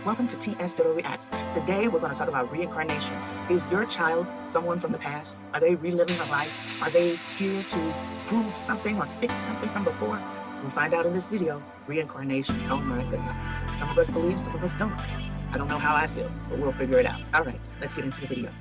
Welcome to TS Reacts. Today we're going to talk about reincarnation. Is your child someone from the past? Are they reliving a life? Are they here to prove something or fix something from before? We'll find out in this video. Reincarnation. Oh my goodness. Some of us believe, some of us don't. I don't know how I feel, but we'll figure it out. All right, let's get into the video.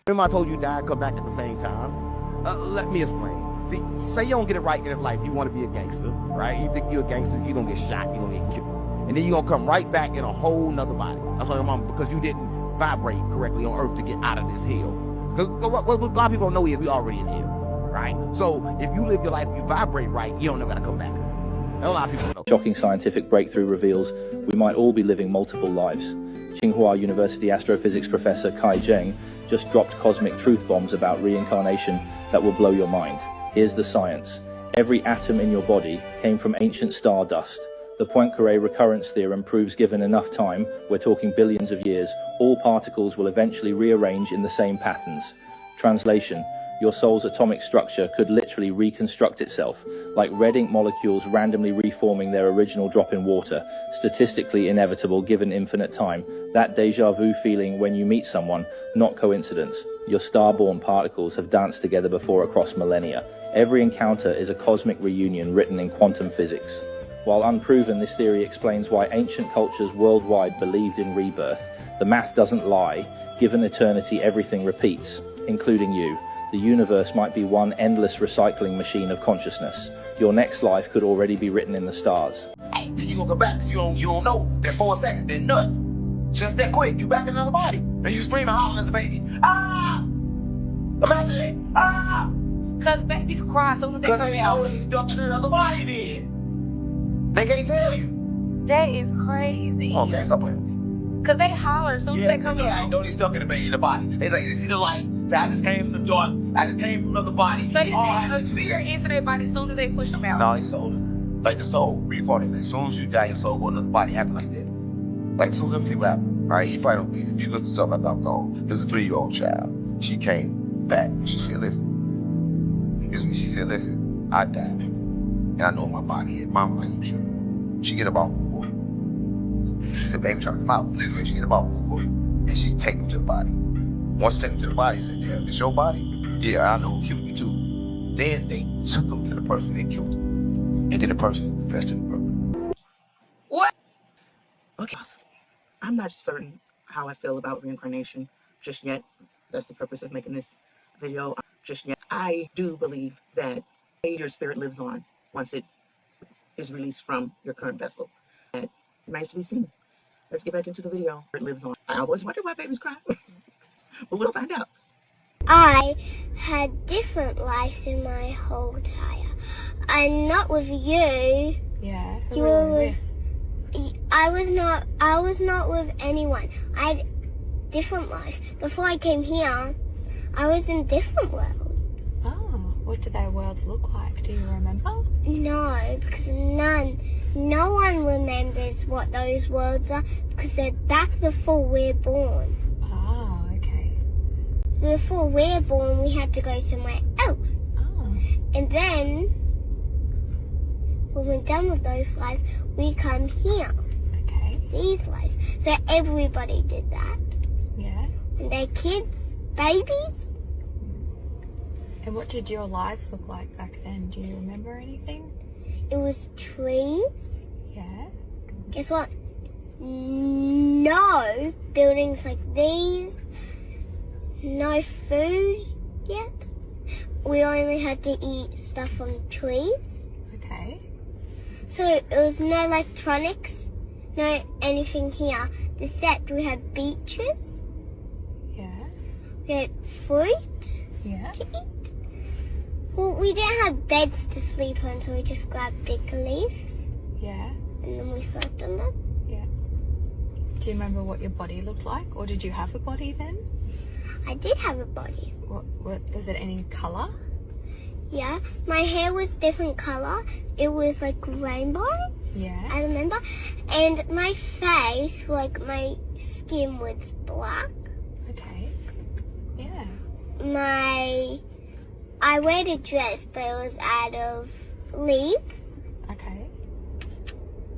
Remember I told you dad come back at the same time? Let me explain. See, say you don't get it right in this life, you want to be a gangster, right? You think you're a gangster, you're going to get shot, you're going to get killed. And then you're going to come right back in a whole nother body. That's what I'm on, because you didn't vibrate correctly on earth to get out of this hell. Because what a lot of people don't know is we already in hell, right? So if you live your life, you vibrate right, you don't never got to come back. A lot of people don't know. Shocking scientific breakthrough reveals we might all be living multiple lives. Tsinghua University astrophysics professor Kai Zheng just dropped cosmic truth bombs about reincarnation that will blow your mind. Here's the science. Every atom in your body came from ancient stardust. The Poincaré recurrence theorem proves given enough time, we're talking billions of years, all particles will eventually rearrange in the same patterns. Translation: your soul's atomic structure could literally reconstruct itself, like red ink molecules randomly reforming their original drop in water, statistically inevitable given infinite time. That deja vu feeling when you meet someone, not coincidence. Your star-born particles have danced together before across millennia. Every encounter is a cosmic reunion written in quantum physics. While unproven, this theory explains why ancient cultures worldwide believed in rebirth. The math doesn't lie. Given eternity, everything repeats, including you. The universe might be one endless recycling machine of consciousness. Your next life could already be written in the stars. Hey, you gonna come back, you don't know. That 4 seconds, then nut. Just that quick, you back in another body. And you screaming, hollering as a baby. Ah! Imagine it. Ah! Because babies cry soon as they come out. Because he's stuck in another body then. They can't tell you. That is crazy. Okay, stop playing with me. Because they holler as soon as they come I out. know they stuck in the baby in the body. They like, you see the light? So I just came from the dark. I just came from another body. So a spirit enter their body as soon as they push them out. No, it's soul. Like the soul, reincarnated. As soon as you die, your soul go to another body. Happen like that. Like, so let me see what happened. All right, you probably don't believe it. You look at something like that. There's a 3-year-old child. She came back. She said, listen. Excuse me. She said, listen, I died. And I know my body is. Mama, like, you should. She get about 4. She said, baby, try to come out. Literally, she get about 4. And she take him to the body. Once she take him to the body, she said, yeah, it's your body? Yeah, I know who killed you too. Then they took him to the person that killed him. And then the person confessed to the person. What? Okay, I'm not certain how I feel about reincarnation just yet. That's the purpose of making this video just yet. I do believe that your spirit lives on once it is released from your current vessel. That remains to be seen. Let's get back into the video. It lives on. I always wonder why babies cry. But we'll find out. I had different lives in my whole entire. I'm not with you. Yeah. You were with. I was not with anyone. I had different lives. Before I came here, I was in different worlds. Oh, what do their worlds look like? Do you remember? No, because no one remembers what those worlds are because they're back before we're born. Oh, okay. So before we're born, we had to go somewhere else. Oh. And then, when we're done with those lives, we come here. Okay. These lives. So everybody did that. Yeah. And they're kids, babies. And what did your lives look like back then? Do you remember anything? It was trees. Yeah. Guess what? No buildings like these. No food yet. We only had to eat stuff from trees. Okay. So it was no electronics, no anything here. Except we had beaches. Yeah. We had fruit Yeah. to eat. Well, we didn't have beds to sleep on, so we just grabbed big leaves Yeah. and then we slept on them. Yeah. Do you remember what your body looked like? Or did you have a body then? I did have a body. What was it any colour? Yeah, my hair was different color. It was like rainbow, Yeah. I remember. And my face, like my skin was black. Okay. Yeah. I wear a dress, but it was out of leaves. Okay.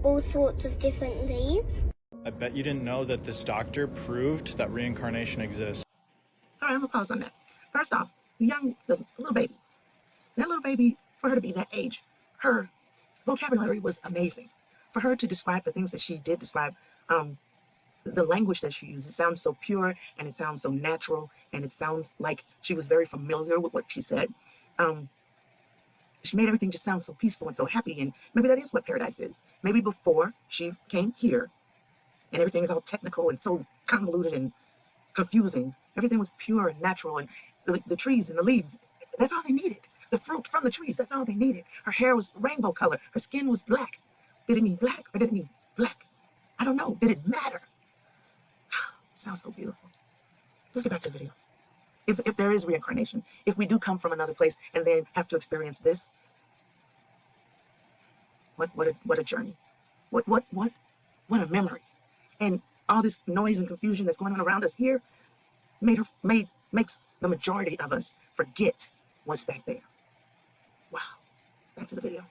all sorts of different leaves. I bet you didn't know that this doctor proved that reincarnation exists. All right, I'm gonna pause on that. First off, the little baby. That little baby, for her to be that age, her vocabulary was amazing. For her to describe the things that she did describe, the language that she used, it sounds so pure and it sounds so natural and it sounds like she was very familiar with what she said. She made everything just sound so peaceful and so happy, and maybe that is what paradise is. Maybe before she came here and everything is all technical and so convoluted and confusing, everything was pure and natural, and the trees and the leaves, that's all they needed. The fruit from the trees, that's all they needed. Her hair was rainbow color. Her skin was black. Did it mean black or did it mean black? I don't know. Did it matter? It sounds so beautiful. Let's get back to the video. If there is reincarnation, if we do come from another place and then have to experience this, what a journey. What a memory. And all this noise and confusion that's going on around us here makes the majority of us forget what's back there. Wow. Back to the video.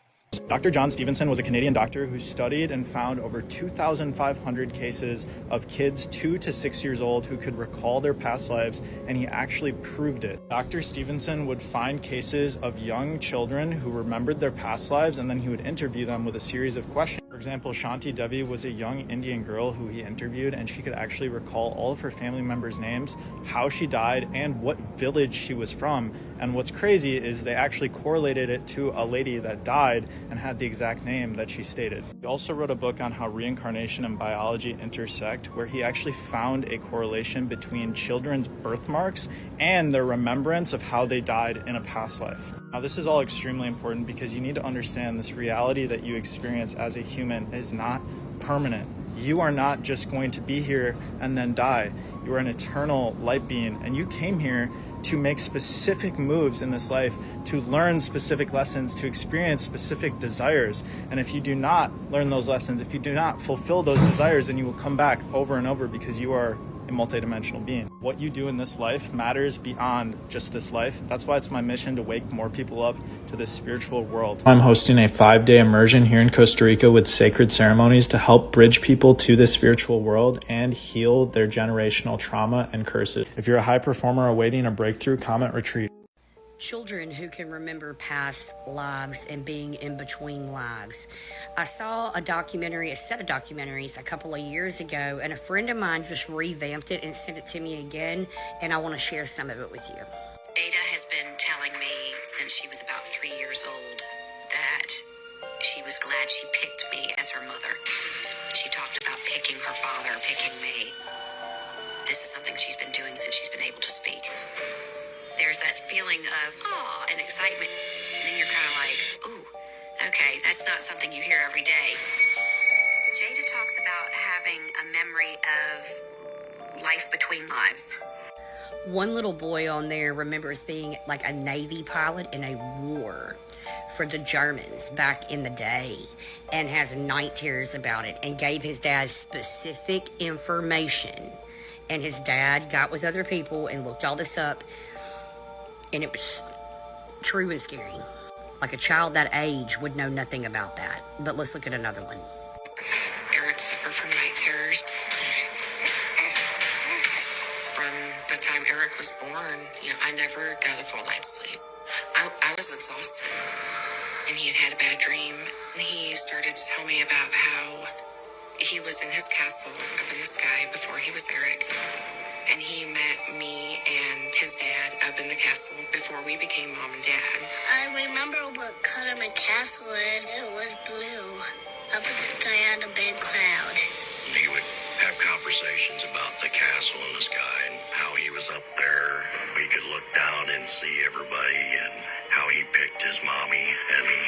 Dr. John Stevenson was a Canadian doctor who studied and found over 2,500 cases of kids 2 to 6 years old who could recall their past lives, and he actually proved it. Dr. Stevenson would find cases of young children who remembered their past lives, and then he would interview them with a series of questions. For example, Shanti Devi was a young Indian girl who he interviewed, and she could actually recall all of her family members' names, how she died, and what village she was from. And what's crazy is they actually correlated it to a lady that died and had the exact name that she stated. He also wrote a book on how reincarnation and biology intersect, where he actually found a correlation between children's birthmarks and their remembrance of how they died in a past life. Now, this is all extremely important because you need to understand this reality that you experience as a human is not permanent. You are not just going to be here and then die. You are an eternal light being, and you came here to make specific moves in this life, to learn specific lessons, to experience specific desires. And if you do not learn those lessons, if you do not fulfill those desires, then you will come back over and over because you are a multidimensional being. What you do in this life matters beyond just this life. That's why it's my mission to wake more people up to this spiritual world. I'm hosting a 5-day immersion here in Costa Rica with sacred ceremonies to help bridge people to the spiritual world and heal their generational trauma and curses. If you're a high performer awaiting a breakthrough, comment retreat. Children who can remember past lives and being in between lives. I saw a set of documentaries a couple of years ago, and a friend of mine just revamped it and sent it to me again, and I want to share some of it with you. Ada has been telling me since she was about 3 years old that she was glad she picked me as her mother. She talked about picking her father, picking me. This is something she's been doing since she's been able to speak. There's that feeling of awe and excitement, and then you're kind of like, ooh, okay, that's not something you hear every day. Jada talks about having a memory of life between lives. One little boy on there remembers being like a Navy pilot in a war for the Germans back in the day, and has night terrors about it, and gave his dad specific information. And his dad got with other people and looked all this up, and it was true and scary. Like a child that age would know nothing about that. But let's look at another one. Eric suffered from night terrors. From the time Eric was born, I never got a full night's sleep. I was exhausted, and he had a bad dream, and he started to tell me about how he was in his castle up in the sky before he was Eric. And he met me and his dad up in the castle before we became mom and dad. I remember what color my castle is. It was blue. Up in the sky on a big cloud. He would have conversations about the castle in the sky and how he was up there. He could look down and see everybody, and how he picked his mommy and me.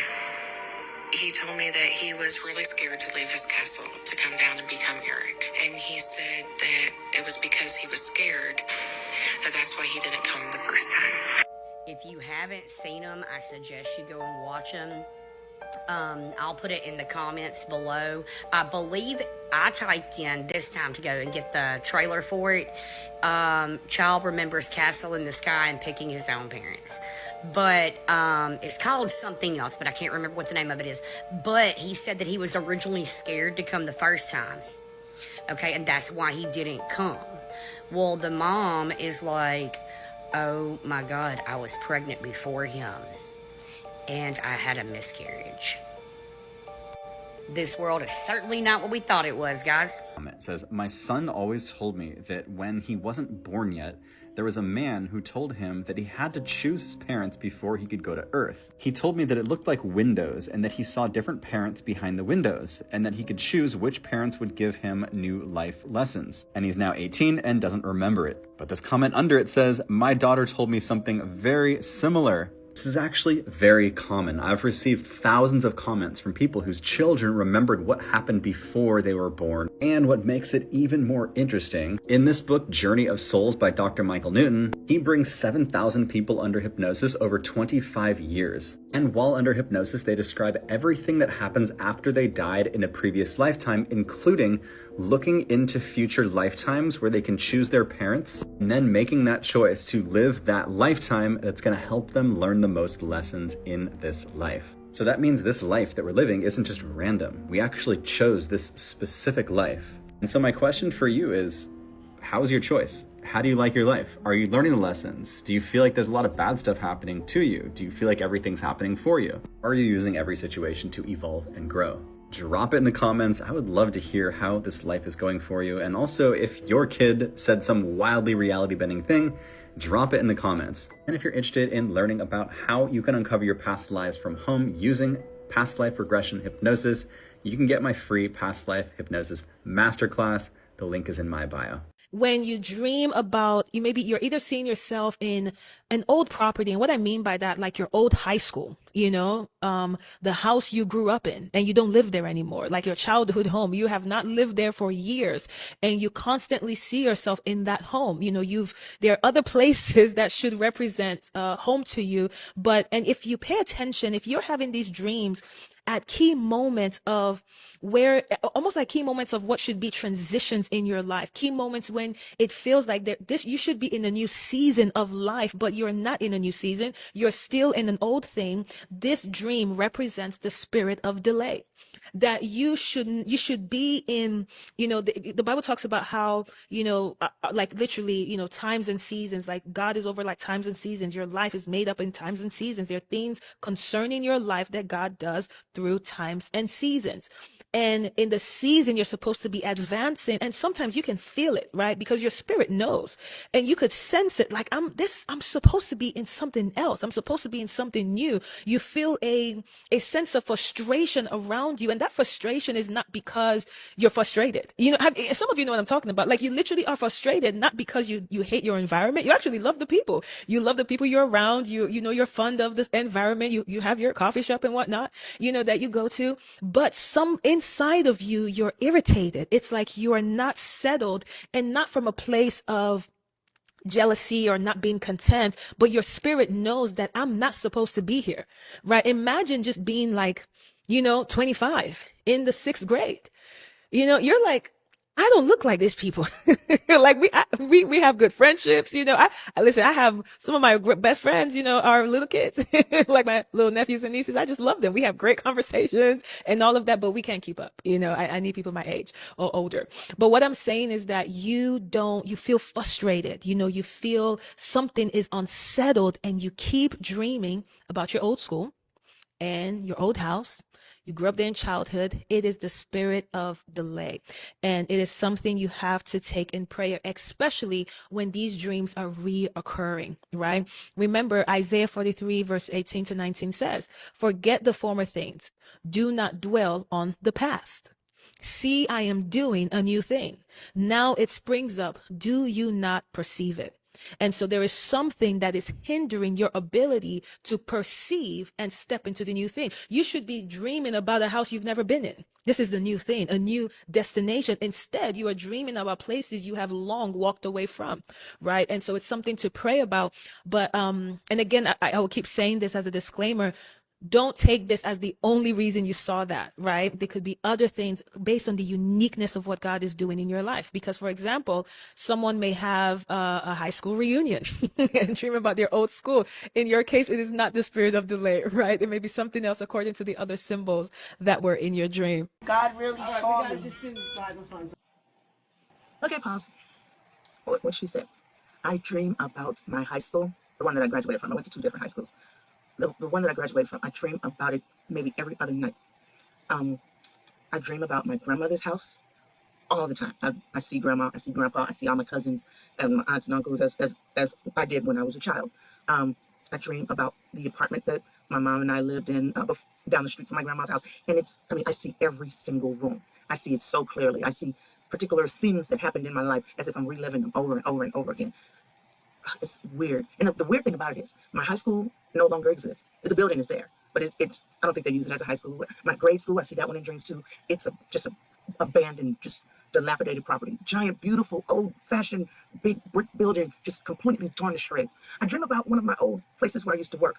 He told me that he was really scared to leave his castle to come down and become Eric. And he said that it was because he was scared that's why he didn't come the first time. If you haven't seen them, I suggest you go and watch them. I'll put it in the comments below. I believe I typed in this time to go and get the trailer for it. Child remembers castle in the sky and picking his own parents. but it's called something else, but I can't remember what the name of it is. But he said that he was originally scared to come the first time. Okay, and that's why he didn't come. Well, the mom is like, oh my God, I was pregnant before him, and I had a miscarriage. This world is certainly not what we thought it was, guys. It says, my son always told me that when he wasn't born yet, there was a man who told him that he had to choose his parents before he could go to Earth. He told me that it looked like windows and that he saw different parents behind the windows and that he could choose which parents would give him new life lessons. And he's now 18 and doesn't remember it. But this comment under it says, my daughter told me something very similar. This is actually very common. I've received thousands of comments from people whose children remembered what happened before they were born. And what makes it even more interesting, in this book, Journey of Souls by Dr. Michael Newton, he brings 7,000 people under hypnosis over 25 years. And while under hypnosis, they describe everything that happens after they died in a previous lifetime, including looking into future lifetimes where they can choose their parents and then making that choice to live that lifetime that's going to help them learn the most lessons in this life. So that means this life that we're living isn't just random. We actually chose this specific life. And so my question for you is, how's your choice? How do you like your life? Are you learning the lessons? Do you feel like there's a lot of bad stuff happening to you? Do you feel like everything's happening for you? Are you using every situation to evolve and grow? Drop it in the comments. I would love to hear how this life is going for you. And also, if your kid said some wildly reality-bending thing, drop it in the comments. And if you're interested in learning about how you can uncover your past lives from home using past life regression hypnosis, you can get my free past life hypnosis masterclass. The link is in my bio. When you dream about, you're either seeing yourself in an old property. And what I mean by that, like your old high school, the house you grew up in and you don't live there anymore, like your childhood home, you have not lived there for years and you constantly see yourself in that home. There are other places that should represent home to you. And if you pay attention, if you're having these dreams at key moments of almost like key moments of what should be transitions in your life, key moments when it feels like you should be in a new season of life, but you're not in a new season. You're still in an old thing. This dream represents the spirit of delay. That you should be in, the Bible talks about how, like literally, times and seasons, like God is over like times and seasons. Your life is made up in times and seasons. There are things concerning your life that God does through times and seasons. And in the season, you're supposed to be advancing. And sometimes you can feel it, right? Because your spirit knows and you could sense it. Like I'm supposed to be in something else. I'm supposed to be in something new. You feel a sense of frustration around you. And that frustration is not because you're frustrated. Some of you know what I'm talking about. Like you literally are frustrated, not because you hate your environment. You actually love the people. You love the people you're around. You're fond of this environment. You have your coffee shop and whatnot, that you go to. But inside of you, you're irritated. It's like you are not settled, and not from a place of jealousy or not being content, but your spirit knows that I'm not supposed to be here, right? Imagine just being like, 25 in the 6th grade. You're like, I don't look like these people. Like we have good friendships. I listen, I have some of my best friends, are little kids, like my little nephews and nieces. I just love them. We have great conversations and all of that, but we can't keep up. I need people my age or older. But what I'm saying is that you feel frustrated. You feel something is unsettled and you keep dreaming about your old school and your old house. You grew up there in childhood. It is the spirit of delay. And it is something you have to take in prayer, especially when these dreams are reoccurring, right? Remember, Isaiah 43 verse 18 to 19 says, forget the former things. Do not dwell on the past. See, I am doing a new thing. Now it springs up. Do you not perceive it? And so there is something that is hindering your ability to perceive and step into the new thing. You should be dreaming about a house you've never been in. This is the new thing, a new destination. Instead, you are dreaming about places you have long walked away from, right? And so it's something to pray about. But, and again, I will keep saying this as a disclaimer. don't take this as the only reason you saw that, right? There could be other things based on the uniqueness of what God is doing in your life. Because, for example, someone may have a high school reunion and dream about their old school. In your case, it is not the spirit of delay, right? It may be something else according to the other symbols that were in your dream. God really saw me. Okay, pause. What she said. I dream about my high school, the one that I graduated from. I went to 2 different high schools. The one that I graduated from, I dream about it maybe every other night. I dream about my grandmother's house all the time. I see grandma, I see grandpa, I see all my cousins and my aunts and uncles as I did when I was a child. I dream about the apartment that my mom and I lived in down the street from my grandma's house. And I see every single room. I see it so clearly. I see particular scenes that happened in my life as if I'm reliving them over and over and over again. It's weird. And the weird thing about it is my high school no longer exists. The building is there, but it's I don't think they use it as a high school. My grade school, I see that one in dreams too. It's just a abandoned, just dilapidated property. Giant, beautiful, old-fashioned, big brick building, just completely torn to shreds. I dream about one of my old places where I used to work.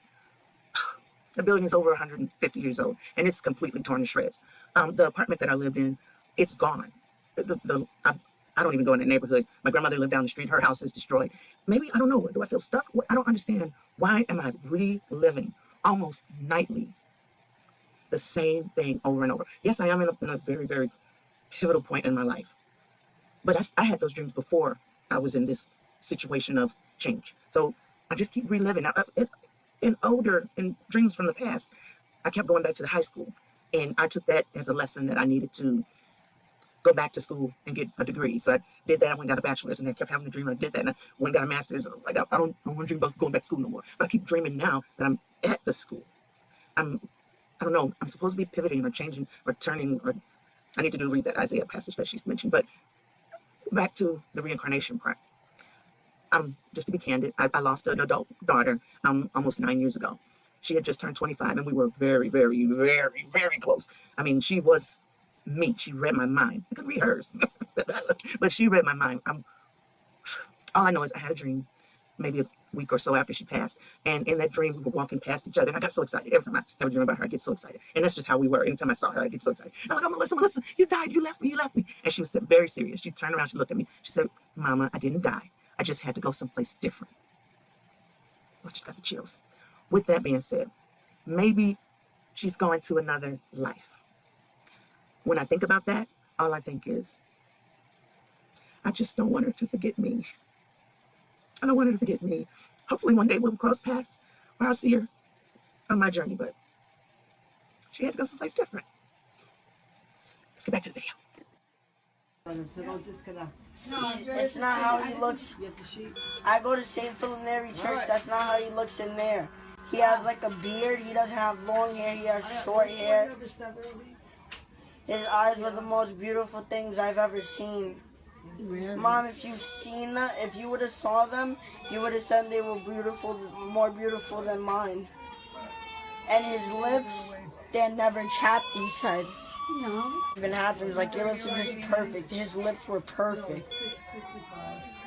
The building is over 150 years old, and it's completely torn to shreds. The apartment that I lived in, it's gone. I don't even go in that neighborhood. My grandmother lived down the street. Her house is destroyed. Maybe, I don't know. Do I feel stuck? I don't understand. Why am I reliving almost nightly the same thing over and over? Yes, I am in a very, very pivotal point in my life. But I had those dreams before I was in this situation of change. So I just keep reliving. In dreams from the past, I kept going back to the high school. And I took that as a lesson that I needed to go back to school and get a degree. So I did that. I went and got a bachelor's, and I kept having the dream. I did that, and I went and got a master's. Like I don't want to dream about going back to school no more. But I keep dreaming now that I'm at the school. I don't know. I'm supposed to be pivoting or changing or turning, or I need to read that Isaiah passage that she's mentioned. But back to the reincarnation part. Just to be candid, I lost an adult daughter almost 9 years ago. She had just turned 25, and we were very, very, very, very close. I mean, she was me. She read my mind. I could read hers, but she read my mind. All I know is I had a dream maybe a week or so after she passed, and in that dream we were walking past each other, and I got so excited. Every time I have a dream about her, I get so excited, and that's just how we were. Anytime I saw her, I get so excited. I'm like, oh, Melissa, you died, you left me. And she was very serious. She turned around, she looked at me, she said, Mama, I didn't die. I just had to go someplace different. I just got the chills. With that being said, maybe she's going to another life. When I think about that, all I think is, I just don't want her to forget me. I don't want her to forget me. Hopefully one day we'll cross paths or I'll see her on my journey, but she had to go someplace different. Let's get back to the video. No, it's not how he looks. I go to St. Philip Mary Church. That's not how he looks in there. He has like a beard. He doesn't have long hair. He has short hair. His eyes were the most beautiful things I've ever seen. Mom, if you've seen that, if you would have saw them, you would have said they were beautiful, more beautiful than mine. And his lips, they're never chapped, he said. No. Even happens, like your lips are just perfect. His lips were perfect.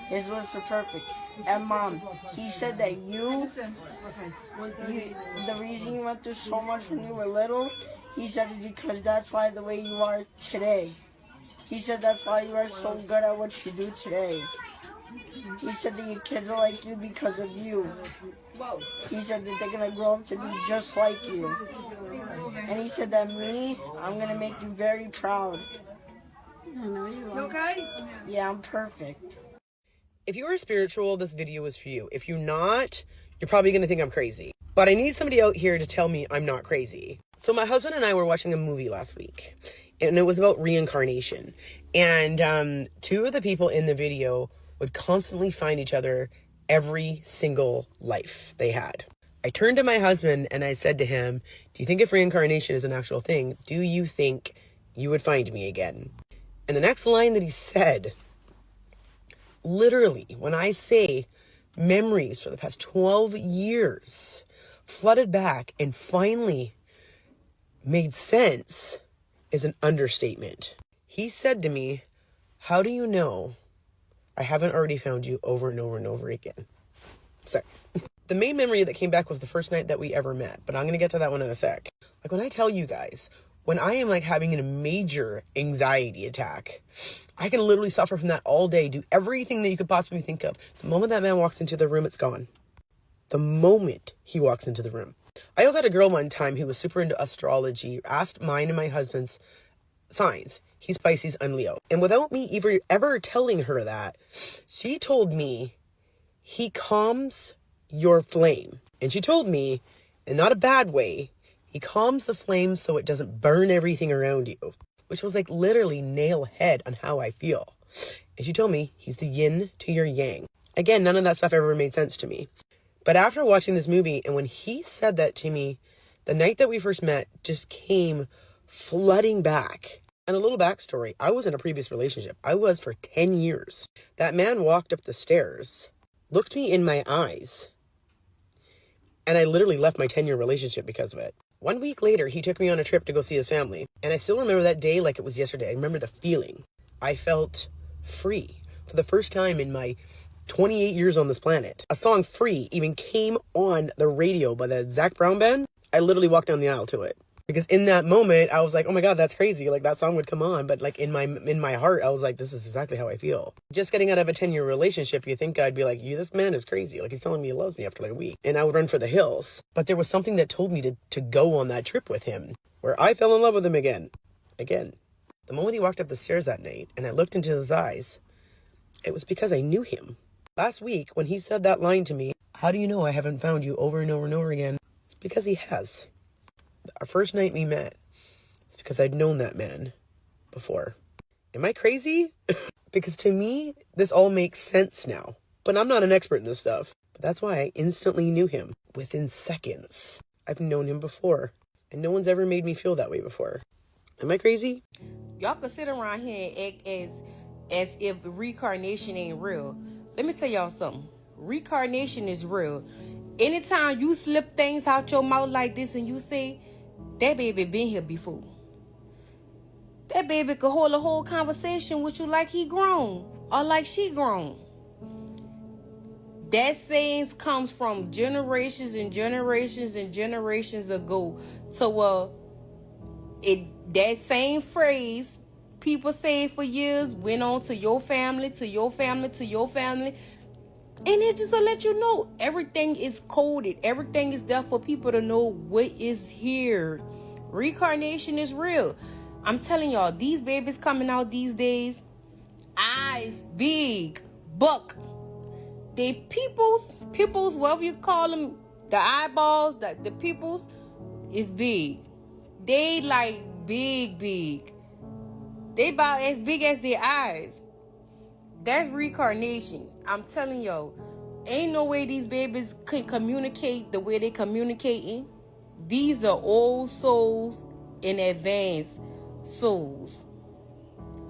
His lips were perfect. And Mom, he said that the reason you went through so much when you were little, he said it's because that's why the way you are today. He said that's why you are so good at what you do today. He said that your kids are like you because of you. He said that they're going to grow up to be just like you. And he said that me, I'm going to make you very proud. You okay? Yeah, I'm perfect. If you are spiritual, this video is for you. If you're not, you're probably going to think I'm crazy. But I need somebody out here to tell me I'm not crazy. So my husband and I were watching a movie last week, and it was about reincarnation. And two of the people in the video would constantly find each other every single life they had. I turned to my husband and I said to him, do you think if reincarnation is an actual thing, do you think you would find me again? And the next line that he said, literally, when I say memories for the past 12 years flooded back and finally made sense, is an understatement. He said to me, how do you know I haven't already found you over and over and over again? So The main memory that came back was the first night that we ever met, but I'm going to get to that one in a sec. Like when I tell you guys, when I am like having a major anxiety attack, I can literally suffer from that all day, do everything that you could possibly think of. The moment that man walks into the room, it's gone. The moment he walks into the room. I also had a girl one time who was super into astrology, asked mine and my husband's signs. He's Pisces, I'm Leo. And without me ever telling her that, she told me he calms your flame. And she told me, in not a bad way, he calms the flame so it doesn't burn everything around you. Which was like literally nail head on how I feel. And she told me he's the yin to your yang. Again, none of that stuff ever made sense to me. But after watching this movie, and when he said that to me, the night that we first met just came flooding back. And a little backstory, I was in a previous relationship. I was for 10 years. That man walked up the stairs, looked me in my eyes, and I literally left my 10-year relationship because of it. 1 week later, he took me on a trip to go see his family. And I still remember that day like it was yesterday. I remember the feeling. I felt free for the first time in my 28 years on this planet. A song, Free, even came on the radio by the Zac Brown Band. I literally walked down the aisle to it. Because in that moment, I was like, oh my God, that's crazy. Like that song would come on. But like in my heart, I was like, this is exactly how I feel. Just getting out of a 10-year relationship, you think I'd be like, this man is crazy. Like he's telling me he loves me after like a week. And I would run for the hills. But there was something that told me to go on that trip with him, where I fell in love with him again. The moment he walked up the stairs that night and I looked into his eyes, it was because I knew him. Last week, when he said that line to me, how do you know I haven't found you over and over and over again? It's because he has. Our first night we met, it's because I'd known that man before. Am I crazy? Because to me, this all makes sense now. But I'm not an expert in this stuff. But that's why I instantly knew him within seconds. I've known him before, and no one's ever made me feel that way before. Am I crazy? Y'all can sit around here and act as if reincarnation ain't real. Let me tell y'all something. Reincarnation is real. Anytime you slip things out your mouth like this and you say, that baby been here before. That baby could hold a whole conversation with you like he grown or like she grown. That saying comes from generations and generations and generations ago. So that same phrase people say for years went on to your family, to your family, to your family. And it's just to let you know, everything is coded. Everything is there for people to know what is here. Reincarnation is real. I'm telling y'all, these babies coming out these days, eyes big, buck. They peoples, whatever you call them, the eyeballs, the peoples is big. They like big. They about as big as their eyes. That's reincarnation. I'm telling y'all, ain't no way these babies can communicate the way they communicating. These are old souls in advanced souls.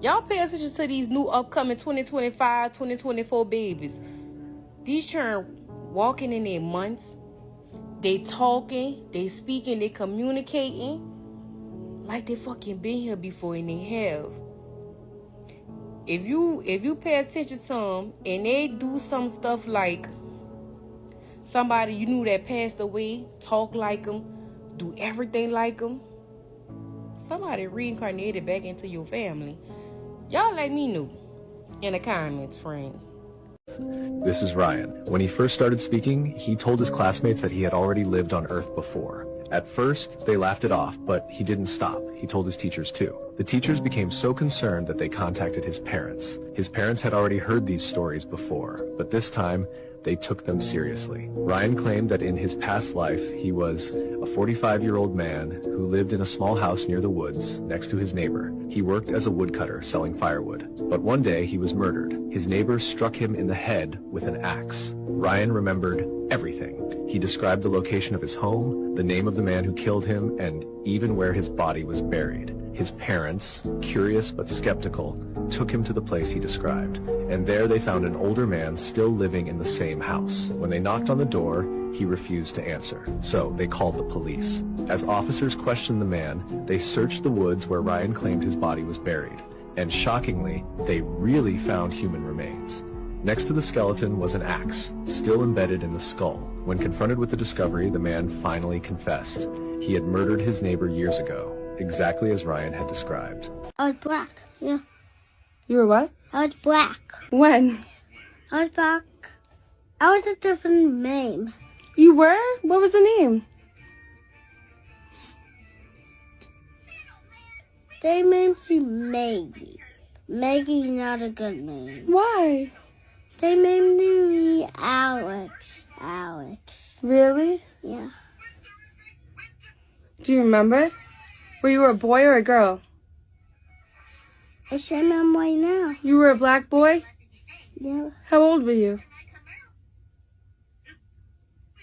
Y'all pay attention to these new upcoming 2025, 2024 babies. These children walking in their months. They talking, they speaking, they communicating like they fucking been here before, and they have. If you pay attention to them and they do some stuff like somebody you knew that passed away, talk like them, do everything like them, somebody reincarnated back into your family. Y'all let me know in the comments, friends. This is Ryan. When he first started speaking, he told his classmates that he had already lived on Earth before. At first, they laughed it off, but he didn't stop. He told his teachers too. The teachers became so concerned that they contacted his parents. His parents had already heard these stories before, but this time, they took them seriously. Ryan claimed that in his past life, he was a 45-year-old man who lived in a small house near the woods next to his neighbor. He worked as a woodcutter selling firewood. But one day, he was murdered. His neighbor struck him in the head with an axe. Ryan remembered everything. He described the location of his home, the name of the man who killed him, and even where his body was buried. His parents, curious but skeptical, took him to the place he described, and there they found an older man still living in the same house. When they knocked on the door, he refused to answer, so they called the police. As officers questioned the man, they searched the woods where Ryan claimed his body was buried, and shockingly, they really found human remains. Next to the skeleton was an axe, still embedded in the skull. When confronted with the discovery, the man finally confessed. He had murdered his neighbor years ago, exactly as Ryan had described. I was black, yeah. You were what? I was black. When? I was black. I was a different name. You were? What was the name? They named me Maggie. Maggie's not a good name. Why? They named me Alex. Alex. Really? Yeah. Do you remember? Were you a boy or a girl? I say I'm right now. You were a black boy? Yeah. How old were you?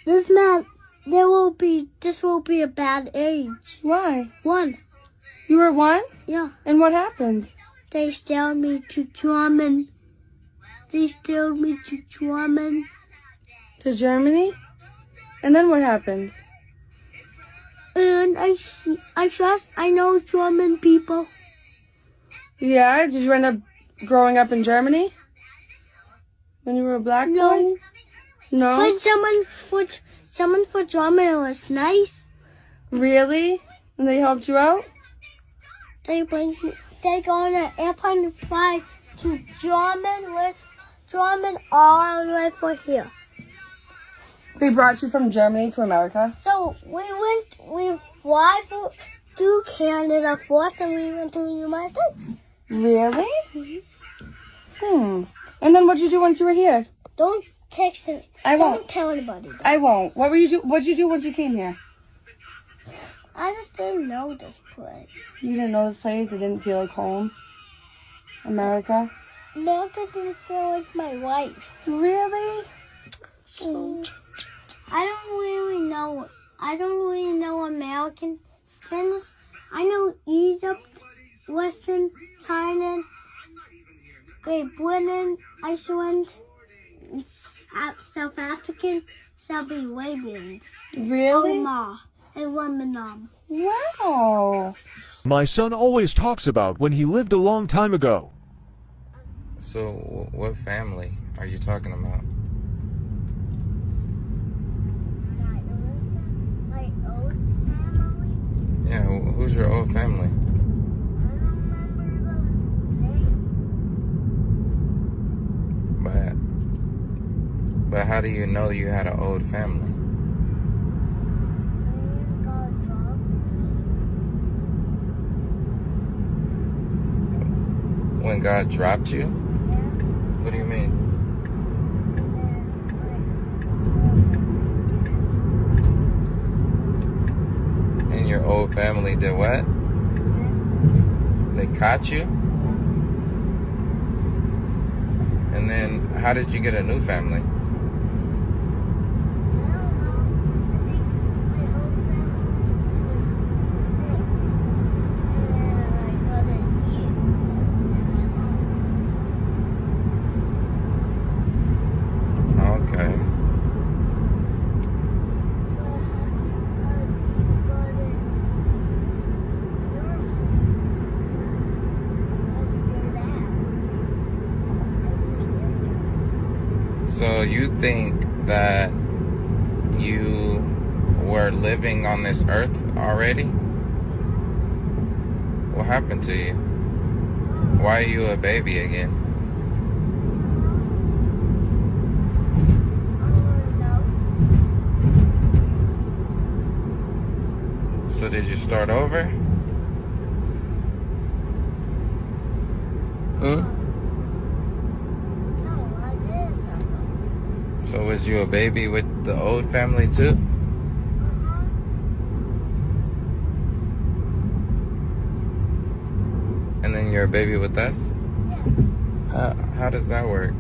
This will be a bad age. Why? 1. You were 1? Yeah. And what happened? They stole me to German. They stole me to German. To Germany? And then what happened? And I know German people. Yeah? Did you end up growing up in Germany? When you were a black boy? No. But someone for Germany was nice. Really? And they helped you out? They go on an airplane and fly to German all the way for here. They brought you from Germany to America? So we fly to Canada first, and we went to the United States. Really? And then what'd you do once you were here? Don't text it. I won't. Don't tell anybody. I won't. What'd you do once you came here? I just didn't know this place. You didn't know this place? It didn't feel like home? America? America didn't feel like my life. Really? I don't really know American things. I know Egypt, Western, China, Great Britain, Iceland, South African, Saudi Arabians. Really? Oman and Lebanon. Wow. My son always talks about when he lived a long time ago. So, what family are you talking about? My old family. Yeah, who's your old family? I don't remember the name. But how do you know you had an old family? When God dropped you? What do you mean? And your old family did what? They caught you? And then how did you get a new family? Okay. So you think that you were living on this earth already? What happened to you? Why are you a baby again? So did you start over? Huh? So was you a baby with the old family too? And then you're a baby with us? How does that work?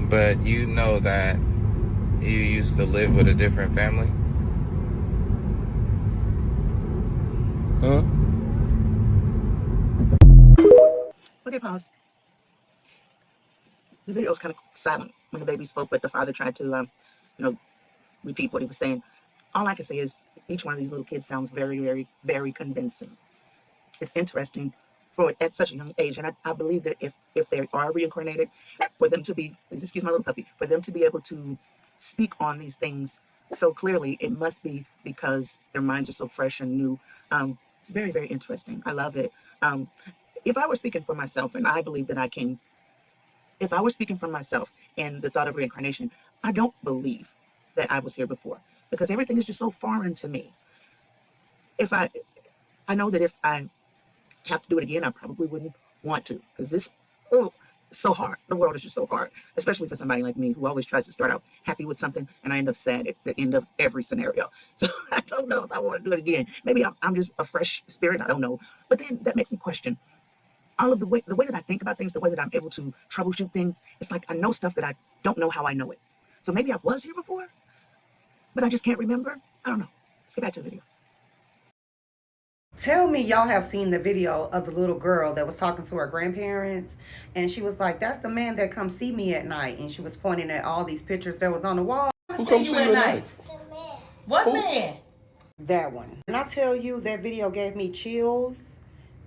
But you know that you used to live with a different family? Huh? Okay, pause. The video was kind of silent when the baby spoke, but the father tried to, repeat what he was saying. All I can say is each one of these little kids sounds very, very, very convincing. It's interesting for at such a young age. And I believe that if they are reincarnated, for them to be, excuse my little puppy, for them to be able to speak on these things so clearly, it must be because their minds are so fresh and new. It's very, very interesting. I love it. If I were speaking for myself, and I believe that I can, if I were speaking for myself and the thought of reincarnation, I don't believe that I was here before, because everything is just so foreign to me. If I know that if I have to do it again, I probably wouldn't want to, because this, oh, it's so hard. The world is just so hard, especially for somebody like me who always tries to start out happy with something and I end up sad at the end of every scenario. So I don't know if I want to do it again. Maybe I'm just a fresh spirit. I don't know. But then that makes me question all of the way that I think about things, the way that I'm able to troubleshoot things. It's like I know stuff that I don't know how I know it. So maybe I was here before, but I just can't remember. I don't know. Let's get back to the video. Tell me y'all have seen the video of the little girl that was talking to her grandparents, and she was like, that's the man that comes see me at night, and she was pointing at all these pictures that was on the wall. Who comes see you at night? What man? That one. And I tell you, that video gave me chills.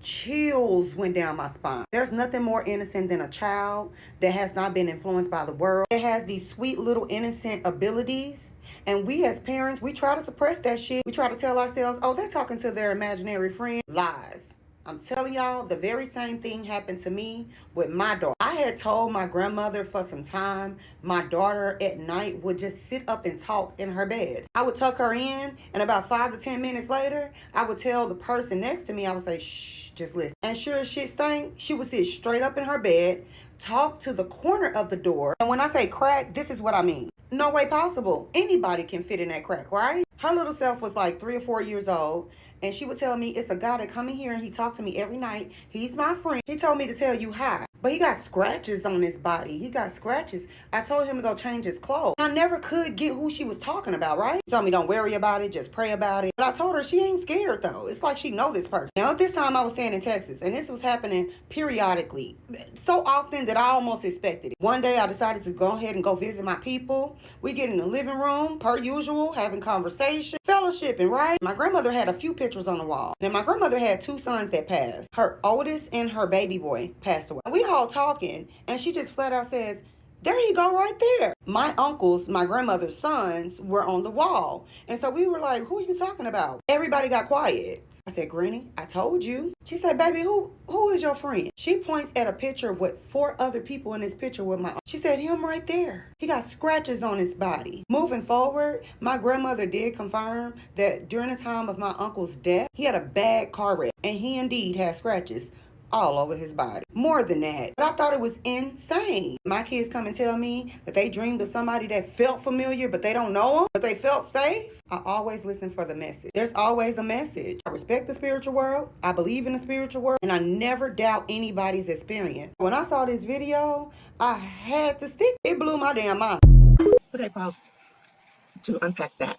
Chills went down my spine. There's nothing more innocent than a child that has not been influenced by the world. It has these sweet little innocent abilities. And we as parents, we try to suppress that shit. We try to tell ourselves, oh, they're talking to their imaginary friend. Lies. I'm telling y'all, the very same thing happened to me with my daughter. I had told my grandmother for some time, my daughter at night would just sit up and talk in her bed. I would tuck her in, and about 5 to 10 minutes later, I would tell the person next to me, I would say, shh, just listen. And sure as shit stank, she would sit straight up in her bed, talk to the corner of the door. And when I say crack, this is what I mean. No way possible. Anybody can fit in that crack, right? Her little self was like 3 or 4 years old, and she would tell me, it's a guy that come in here and he talked to me every night. He's my friend. He told me to tell you hi. But he got scratches on his body. He got scratches. I told him to go change his clothes. I never could get who she was talking about, right? She told me don't worry about it, just pray about it. But I told her she ain't scared though. It's like she know this person. Now at this time I was staying in Texas, and this was happening periodically. So often that I almost expected it. One day I decided to go ahead and go visit my people. We get in the living room, per usual, having conversation, fellowshipping, right? My grandmother had a few pictures on the wall. Now my grandmother had 2 sons that passed. Her oldest and her baby boy passed away. We all talking, and she just flat out says, there you go right there. My uncles, my grandmother's sons, were on the wall. And so we were like, who are you talking about? Everybody got quiet. I said, Granny, I told you. She said, baby, who is your friend? She points at a picture with 4 other people in this picture with my uncle. She said, him right there. He got scratches on his body. Moving forward, my grandmother did confirm that during the time of my uncle's death, he had a bad car wreck, and he indeed had scratches all over his body. More than that. But I thought it was insane. My kids come and tell me that they dreamed of somebody that felt familiar, but they don't know them, but they felt safe. I always listen for the message. There's always a message. I respect the spiritual world. I believe in the spiritual world, and I never doubt anybody's experience. When I saw this video, I had to stick. It blew my damn mind. Okay, pause. To unpack that.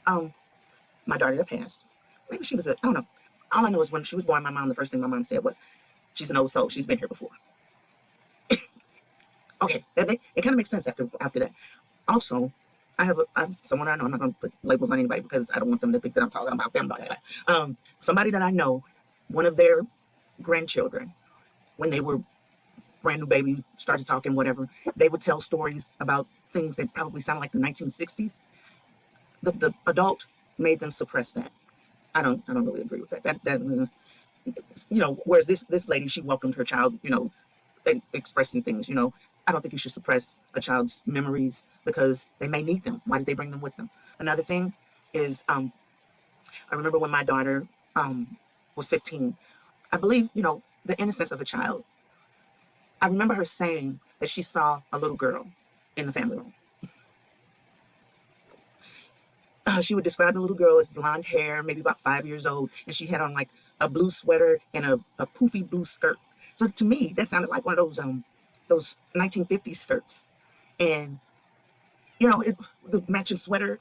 My daughter that passed. Maybe she was I don't know. All I know is when she was born, my mom, the first thing my mom said was, she's an old soul. She's been here before. Okay, it kind of makes sense after that. Also, I have someone I know. I'm not going to put labels on anybody because I don't want them to think that I'm talking about them. Somebody that I know, one of their grandchildren, when they were brand new baby, started talking, whatever, they would tell stories about things that probably sound like the 1960s. The adult made them suppress that. I don't really agree with that. Whereas this lady, she welcomed her child, expressing things, I don't think you should suppress a child's memories because they may need them. Why did they bring them with them? Another thing is, I remember when my daughter was 15, I believe, the innocence of a child. I remember her saying that she saw a little girl in the family room. She would describe the little girl as blonde hair, maybe about 5 years old, and she had on like a blue sweater and a poofy blue skirt. So to me, that sounded like one of those 1950s skirts, and the matching sweater,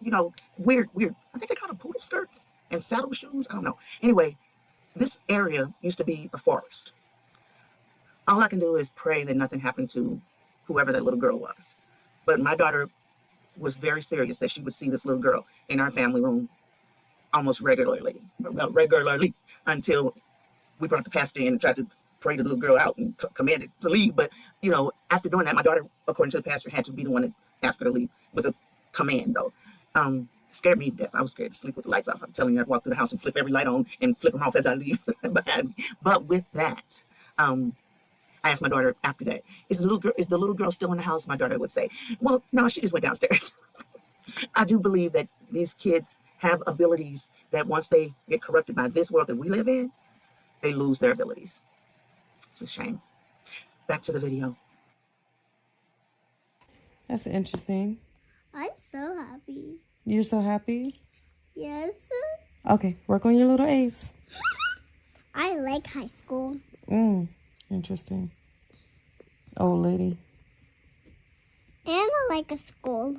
weird. I think they call them poodle skirts and saddle shoes. I don't know. Anyway, this area used to be a forest. All I can do is pray that nothing happened to whoever that little girl was. But my daughter was very serious that she would see this little girl in our family room almost regularly until we brought the pastor in and tried to pray the little girl out and commanded to leave. But, you know, after doing that, my daughter, according to the pastor, had to be the one that asked her to leave with a command, though. Scared me to death. I was scared to sleep with the lights off. I'm telling you, I'd walk through the house and flip every light on and flip them off as I leave behind me. But with that, I asked my daughter after that, is the little girl still in the house? My daughter would say, well, no, she just went downstairs. I do believe that these kids have abilities that once they get corrupted by this world that we live in, they lose their abilities. It's a shame. Back to the video. That's interesting. I'm so happy. You're so happy? Yes. Okay, work on your little A's. I like high school. Interesting. Old lady. And I like a school.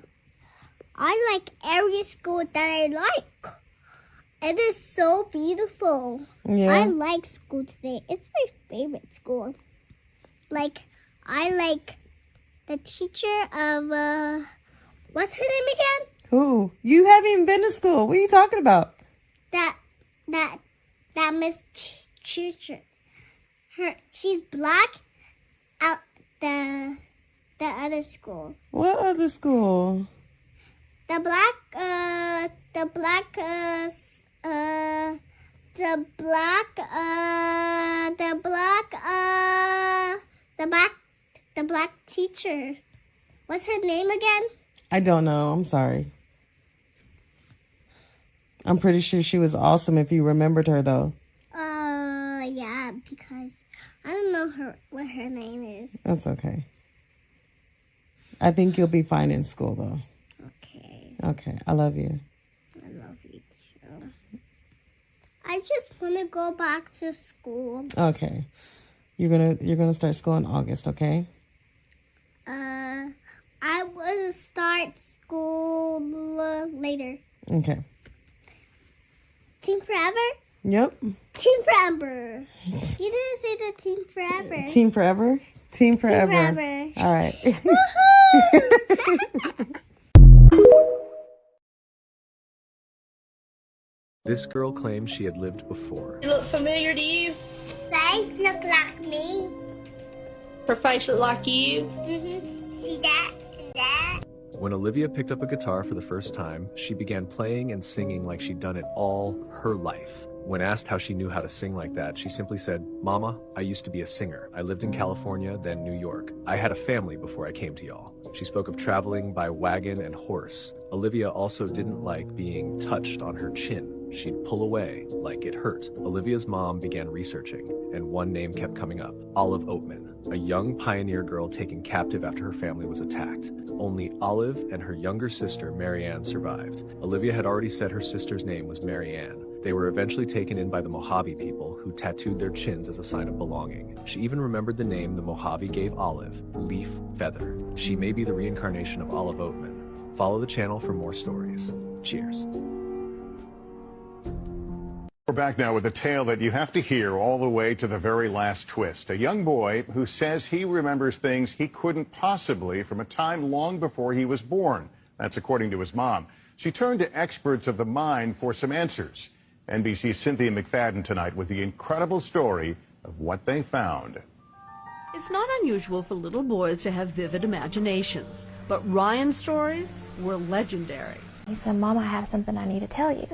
I like every school that I like. It is so beautiful. Yeah. I like school today. It's my favorite school. Like, I like the teacher of, what's her name again? Who? You haven't even been to school. What are you talking about? That Miss Teacher. She's black at the other school. What other school? The black teacher. What's her name again? I don't know. I'm sorry. I'm pretty sure she was awesome if you remembered her, though. Yeah, because I don't know what her name is. That's okay. I think you'll be fine in school, though. Okay. Okay. I love you. I love you too. I just want to go back to school. Okay. You're gonna start school in August, okay? I will start school later. Okay. Team Forever? Yep. Team Forever. You didn't say the Team Forever. Team Forever? Team Forever. Team Forever. All right. This girl claimed she had lived before. You look familiar to you? Face look like me. Her face look like you? See that and that? When Olivia picked up a guitar for the first time, she began playing and singing like she'd done it all her life. When asked how she knew how to sing like that, she simply said, "Mama, I used to be a singer. I lived in California, then New York. I had a family before I came to y'all." She spoke of traveling by wagon and horse. Olivia also didn't like being touched on her chin. She'd pull away like it hurt. Olivia's mom began researching, and one name kept coming up: Olive Oatman, a young pioneer girl taken captive after her family was attacked. Only Olive and her younger sister, Marianne, survived. Olivia had already said her sister's name was Marianne. They were eventually taken in by the Mojave people, who tattooed their chins as a sign of belonging. She even remembered the name the Mojave gave Olive, Leaf Feather. She may be the reincarnation of Olive Oatman. Follow the channel for more stories. Cheers. We're back now with a tale that you have to hear all the way to the very last twist. A young boy who says he remembers things he couldn't possibly from a time long before he was born. That's according to his mom. She turned to experts of the mind for some answers. NBC's Cynthia McFadden tonight with the incredible story of what they found. It's not unusual for little boys to have vivid imaginations, but Ryan's stories were legendary. He said, "Mom, I have something I need to tell you.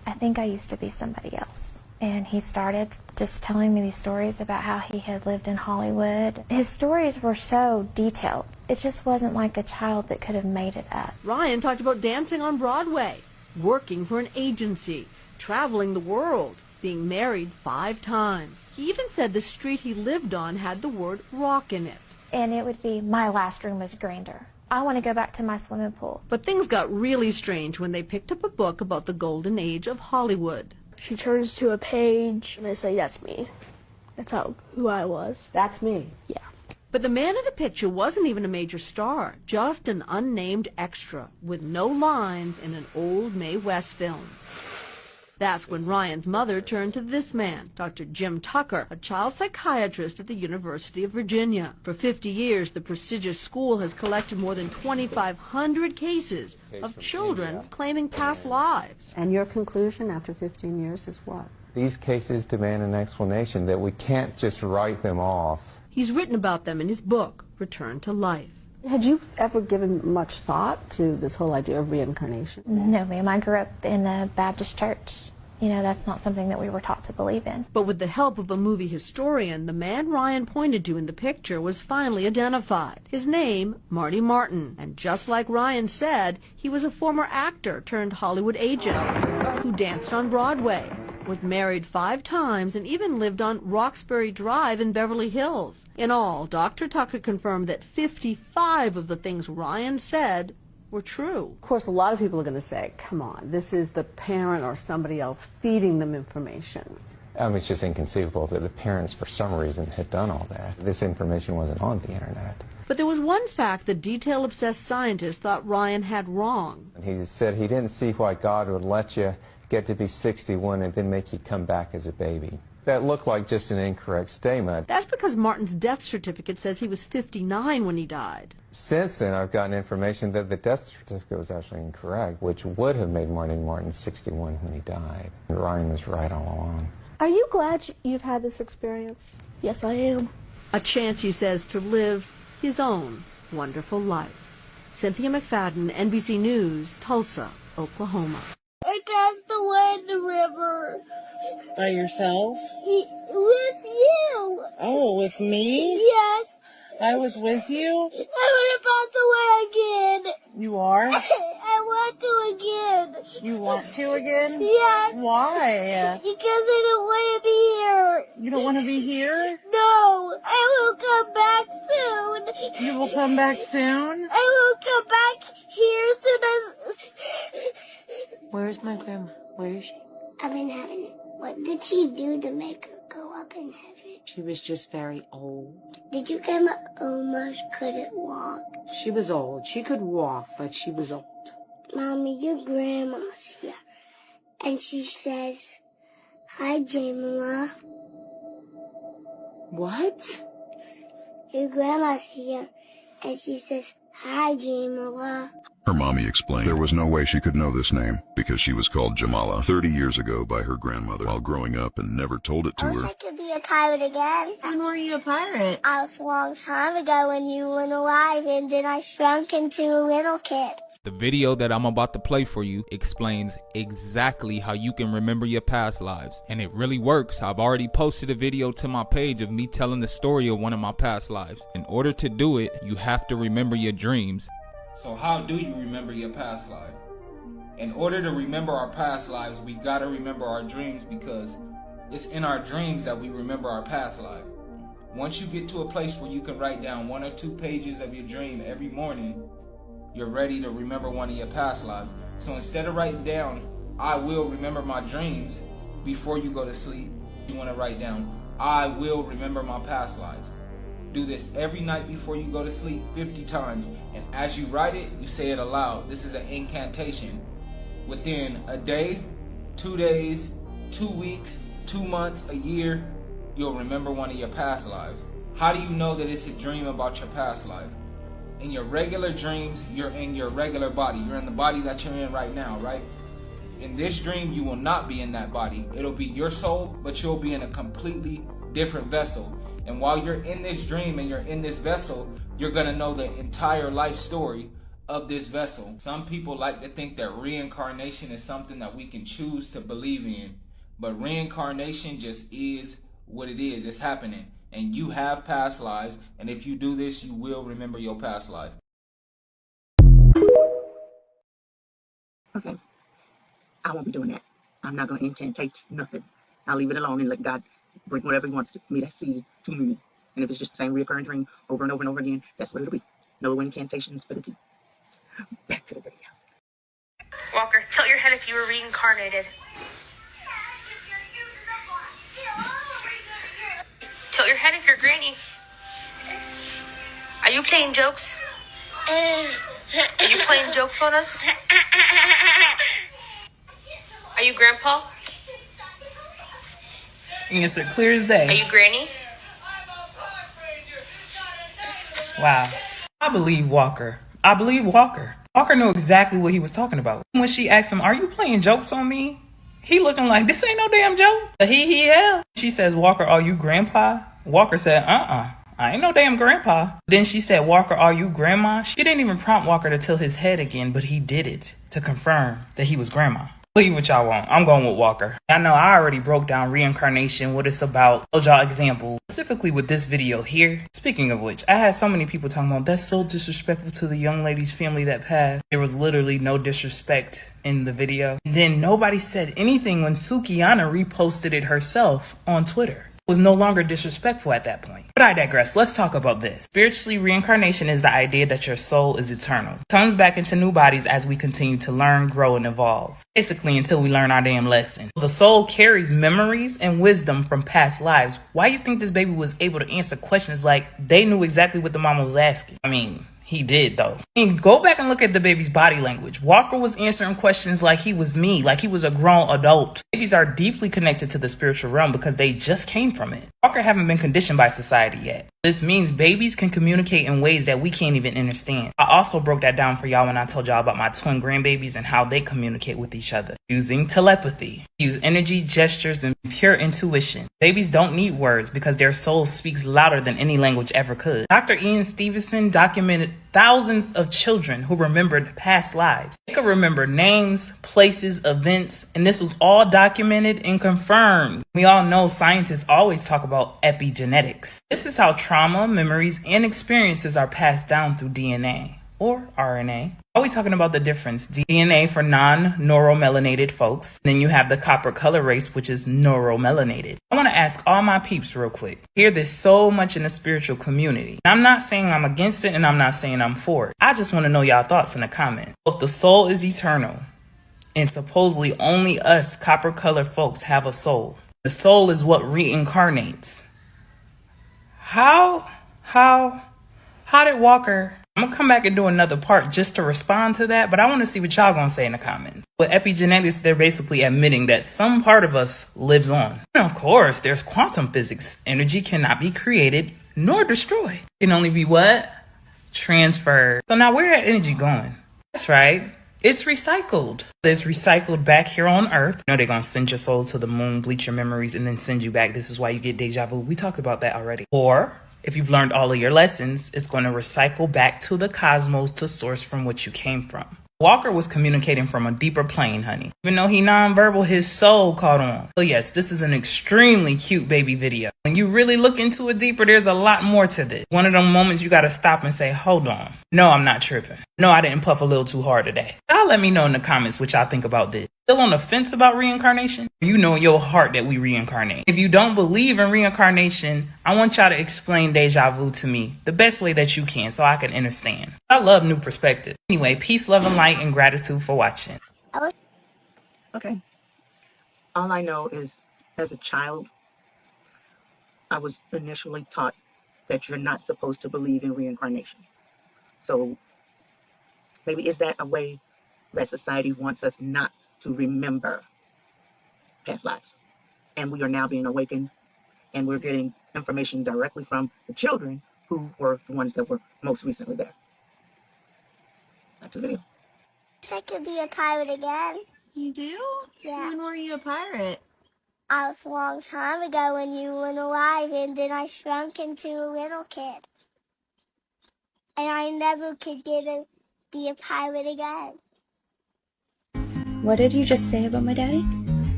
I think I used to be somebody else." And he started just telling me these stories about how he had lived in Hollywood. His stories were so detailed. It just wasn't like a child that could have made it up. Ryan talked about dancing on Broadway, working for an agency, traveling the world, being married 5 times. He even said the street he lived on had the word rock in it. And it would be, "My last room was grander. I want to go back to my swimming pool." But things got really strange when they picked up a book about the golden age of Hollywood. She turns to a page and I say, "That's me. That's who I was. That's me." Yeah. But the man in the picture wasn't even a major star, just an unnamed extra with no lines in an old Mae West film. That's when Ryan's mother turned to this man, Dr. Jim Tucker, a child psychiatrist at the University of Virginia. For 50 years, the prestigious school has collected more than 2,500 cases of children claiming past lives. And your conclusion after 15 years is what? These cases demand an explanation, that we can't just write them off. He's written about them in his book, Return to Life. Had you ever given much thought to this whole idea of reincarnation? No, ma'am. I grew up in a Baptist church. You know, that's not something that we were taught to believe in. But with the help of a movie historian, the man Ryan pointed to in the picture was finally identified. His name, Marty Martin. And just like Ryan said, he was a former actor turned Hollywood agent who danced on Broadway, was married 5 times, and even lived on Roxbury Drive in Beverly Hills. In all, Dr. Tucker confirmed that 55 of the things Ryan said were true. Of course, a lot of people are going to say, come on, this is the parent or somebody else feeding them information. It's just inconceivable that the parents, for some reason, had done all that. This information wasn't on the internet. But there was one fact the detail-obsessed scientist thought Ryan had wrong. He said he didn't see why God would let you get to be 61 and then make you come back as a baby. That looked like just an incorrect statement. That's because Martin's death certificate says he was 59 when he died. Since then, I've gotten information that the death certificate was actually incorrect, which would have made Martin 61 when he died. Ryan was right all along. Are you glad you've had this experience? Yes, I am. A chance, he says, to live his own wonderful life. Cynthia McFadden, NBC News, Tulsa, Oklahoma. I passed away in the river. By yourself? With you. Oh, with me? Yes. I was with you? I want to pass away again. You are? I want to again. You want to again? Yes. Why? Because I don't want to be here. You don't want to be here? No. I will come back soon. You will come back soon? I will come back here soon as... Where is my grandma? Where is she? I'm in heaven. What did she do to make her go up in heaven? She was just very old. Did you grandma almost couldn't walk? She was old. She could walk, but she was old. Mommy, your grandma's here. And she says, hi, Jamila. What? Your grandma's here. And she says, hi, Jamila. Her mommy explained there was no way she could know this name because she was called Jamala 30 years ago by her grandmother while growing up and never told it to I wish her. I could be a pirate again. When were you a pirate? I was a long time ago when you weren't alive, and then I shrunk into a little kid. The video that I'm about to play for you explains exactly how you can remember your past lives. And it really works. I've already posted a video to my page of me telling the story of one of my past lives. In order to do it, you have to remember your dreams. So how do you remember your past life? In order to remember our past lives, we gotta remember our dreams because it's in our dreams that we remember our past life. Once you get to a place where you can write down 1 or 2 pages of your dream every morning, you're ready to remember one of your past lives. So instead of writing down, I will remember my dreams before you go to sleep, you wanna write down, I will remember my past lives. Do this every night before you go to sleep 50 times. And as you write it, you say it aloud. This is an incantation. Within a day, 2 days, 2 weeks, 2 months, a year, you'll remember one of your past lives. How do you know that it's a dream about your past life? In your regular dreams, you're in your regular body. You're in the body that you're in right now, right? In this dream, you will not be in that body. It'll be your soul, but you'll be in a completely different vessel. And while you're in this dream and you're in this vessel, you're going to know the entire life story of this vessel. Some people like to think that reincarnation is something that we can choose to believe in. But reincarnation just is what it is. It's happening. And you have past lives. And if you do this, you will remember your past life. Okay. I won't be doing that. I'm not going to incantate nothing. I'll leave it alone and let God bring whatever he wants me to see to me. And if it's just the same recurring dream over and over and over again, that's what it'll be. No incantations for the tea. Back to the video. Walker, tilt your head if you were reincarnated. Tilt your head if you're Granny. Are you playing jokes? Are you playing jokes on us? Are you Grandpa? Answer clear as day. Are you Granny? Wow. I believe Walker. I believe Walker. Walker knew exactly what he was talking about. When she asked him, are you playing jokes on me? He looking like, this ain't no damn joke. Yeah. She says, Walker, are you grandpa? Walker said, I ain't no damn grandpa. Then she said, Walker, are you grandma? She didn't even prompt Walker to tilt his head again, but he did it to confirm that he was grandma. Believe what y'all want. I'm going with Walker. I know I already broke down reincarnation, what it's about. Told y'all examples, specifically with this video here. Speaking of which, I had so many people talking about that's so disrespectful to the young lady's family that passed. There was literally no disrespect in the video. Then nobody said anything when Sukiyana reposted it herself on Twitter. Was no longer disrespectful at that point. But I digress. Let's talk about this. Spiritually, reincarnation is the idea that your soul is eternal. It comes back into new bodies as we continue to learn, grow, and evolve. Basically, until we learn our damn lesson. The soul carries memories and wisdom from past lives. Why you think this baby was able to answer questions like they knew exactly what the mama was asking? I mean, he did though. And go back and look at the baby's body language. Walker was answering questions like he was me, like he was a grown adult. Babies are deeply connected to the spiritual realm because they just came from it. Walker haven't been conditioned by society yet. This means babies can communicate in ways that we can't even understand. I also broke that down for y'all when I told y'all about my twin grandbabies and how they communicate with each other. Using telepathy, use energy, gestures, and pure intuition. Babies don't need words because their soul speaks louder than any language ever could. Dr. Ian Stevenson documented thousands of children who remembered past lives. They could remember names, places, events, and this was all documented and confirmed. We all know scientists always talk about epigenetics. This is how trauma, memories, and experiences are passed down through DNA or RNA. Are we talking about the difference? DNA for non-neuromelanated folks. Then you have the copper color race, which is neuromelanated. I want to ask all my peeps real quick. I hear this so much in the spiritual community. I'm not saying I'm against it and I'm not saying I'm for it. I just want to know y'all thoughts in the comments. If the soul is eternal and supposedly only us copper color folks have a soul, the soul is what reincarnates. How did Walker... I'm going to come back and do another part just to respond to that, but I want to see what y'all going to say in the comments. With epigenetics, they're basically admitting that some part of us lives on. And of course, there's quantum physics. Energy cannot be created nor destroyed. It can only be what? Transferred. So now where is energy going? That's right. It's recycled. It's recycled back here on Earth. You know they're going to send your soul to the moon, bleach your memories, and then send you back. This is why you get deja vu. We talked about that already. Or if you've learned all of your lessons, it's going to recycle back to the cosmos to source from which you came from. Walker was communicating from a deeper plane, honey. Even though he nonverbal, his soul caught on. So yes, this is an extremely cute baby video. When you really look into it deeper, there's a lot more to this. One of them moments you got to stop and say, hold on. No, I'm not tripping. No, I didn't puff a little too hard today. Y'all let me know in the comments what y'all think about this. Still on the fence about reincarnation? You know in your heart that we reincarnate. If you don't believe in reincarnation, I want y'all to explain deja vu to me the best way that you can so I can understand. I love new perspectives. Anyway, peace, love, and light, and gratitude for watching. Okay. All I know is, as a child, I was initially taught that you're not supposed to believe in reincarnation. So maybe is that a way that society wants us not to remember past lives? And we are now being awakened, and we're getting information directly from the children who were the ones that were most recently there. Back to the video. Wish I could be a pirate again. You do? Yeah. When were you a pirate? I was a long time ago when you weren't alive, and then I shrunk into a little kid. And I never could be a pirate again. What did you just say about my daddy?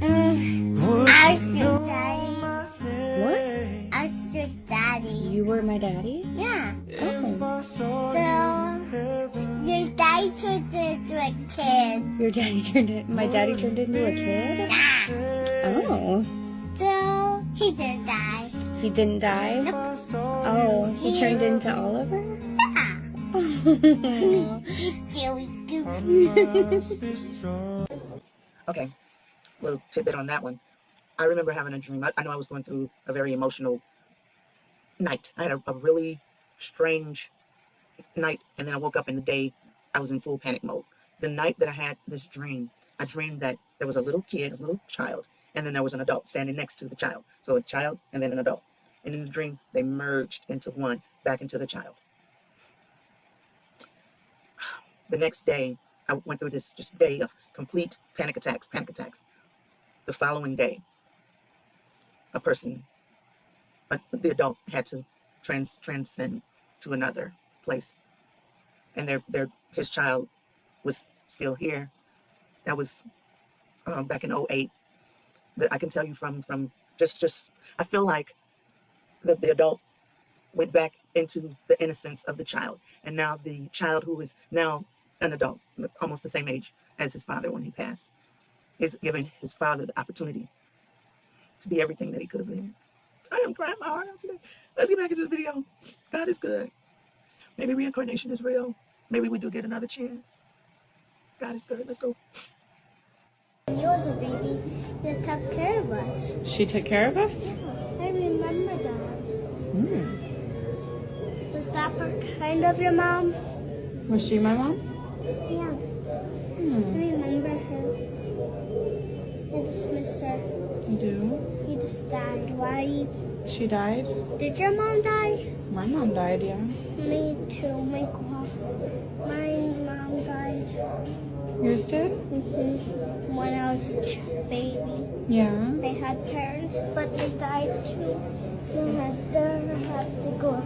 I said daddy. What? I said daddy. You were my daddy? Yeah. Oh. So, your daddy turned into a kid. My daddy turned into a kid? Yeah. Oh. So, he didn't die. He didn't die? Nope. Oh, he turned into Oliver? Silly goofy. Okay, little tidbit on that one. I remember having a dream. I know I was going through a very emotional night. I had a really strange night, and then I woke up in the day. I was in full panic mode. The night that I had this dream, I dreamed that there was a little kid, a little child, and then there was an adult standing next to the child. So a child and then an adult. And in the dream, they merged into one, back into the child. The next day, I went through this just day of complete panic attacks. the following day, the adult had to transcend to another place, and his child was still here. That was back in 2008. I can tell you from just I feel like the adult went back into the innocence of the child, and now the child, who is now an adult, almost the same age as his father when he passed, is giving his father the opportunity to be everything that he could have been. I am crying my heart out today. Let's get back into the video. God is good. Maybe reincarnation is real. Maybe we do get another chance. God is good. Let's go. When you was a baby, you took care of us. She took care of us? I remember that. Was that kind of your mom? Was she my mom? Yeah. I remember her. I just miss her. You do? He just died. Why? She died? Did your mom die? My mom died, yeah. Me too. My mom died. Yours did? When I was a baby. Yeah. They had parents, but they died too. I had to go.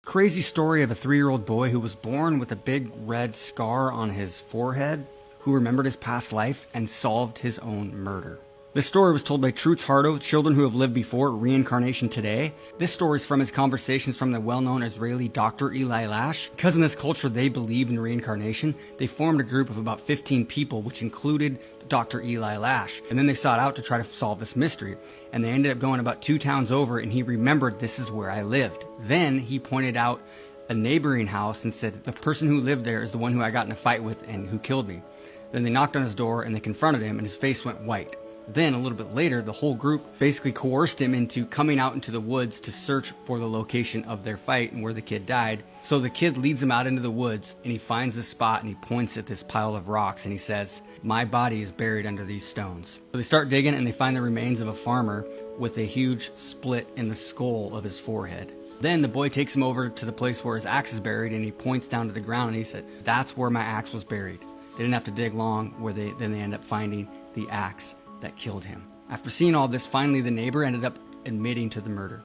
Crazy story of a 3-year-old boy who was born with a big red scar on his forehead, who remembered his past life and solved his own murder. This story was told by Truth Hardo, Children Who Have Lived Before, Reincarnation Today. This story is from his conversations from the well-known Israeli Dr. Eli Lash. Because in this culture they believe in reincarnation, they formed a group of about 15 people, which included Dr. Eli Lash. And then they sought out to try to solve this mystery. And they ended up going about 2 towns over, and he remembered, this is where I lived. Then he pointed out a neighboring house and said, the person who lived there is the one who I got in a fight with and who killed me. Then they knocked on his door and they confronted him, and his face went white. Then, a little bit later, the whole group basically coerced him into coming out into the woods to search for the location of their fight and where the kid died. So the kid leads him out into the woods, and he finds this spot, and he points at this pile of rocks, and he says, my body is buried under these stones. So they start digging, and they find the remains of a farmer with a huge split in the skull of his forehead. Then the boy takes him over to the place where his axe is buried, and he points down to the ground, and he said, that's where my axe was buried. They didn't have to dig long, then they end up finding the axe that killed him. After seeing all this, finally the neighbor ended up admitting to the murder.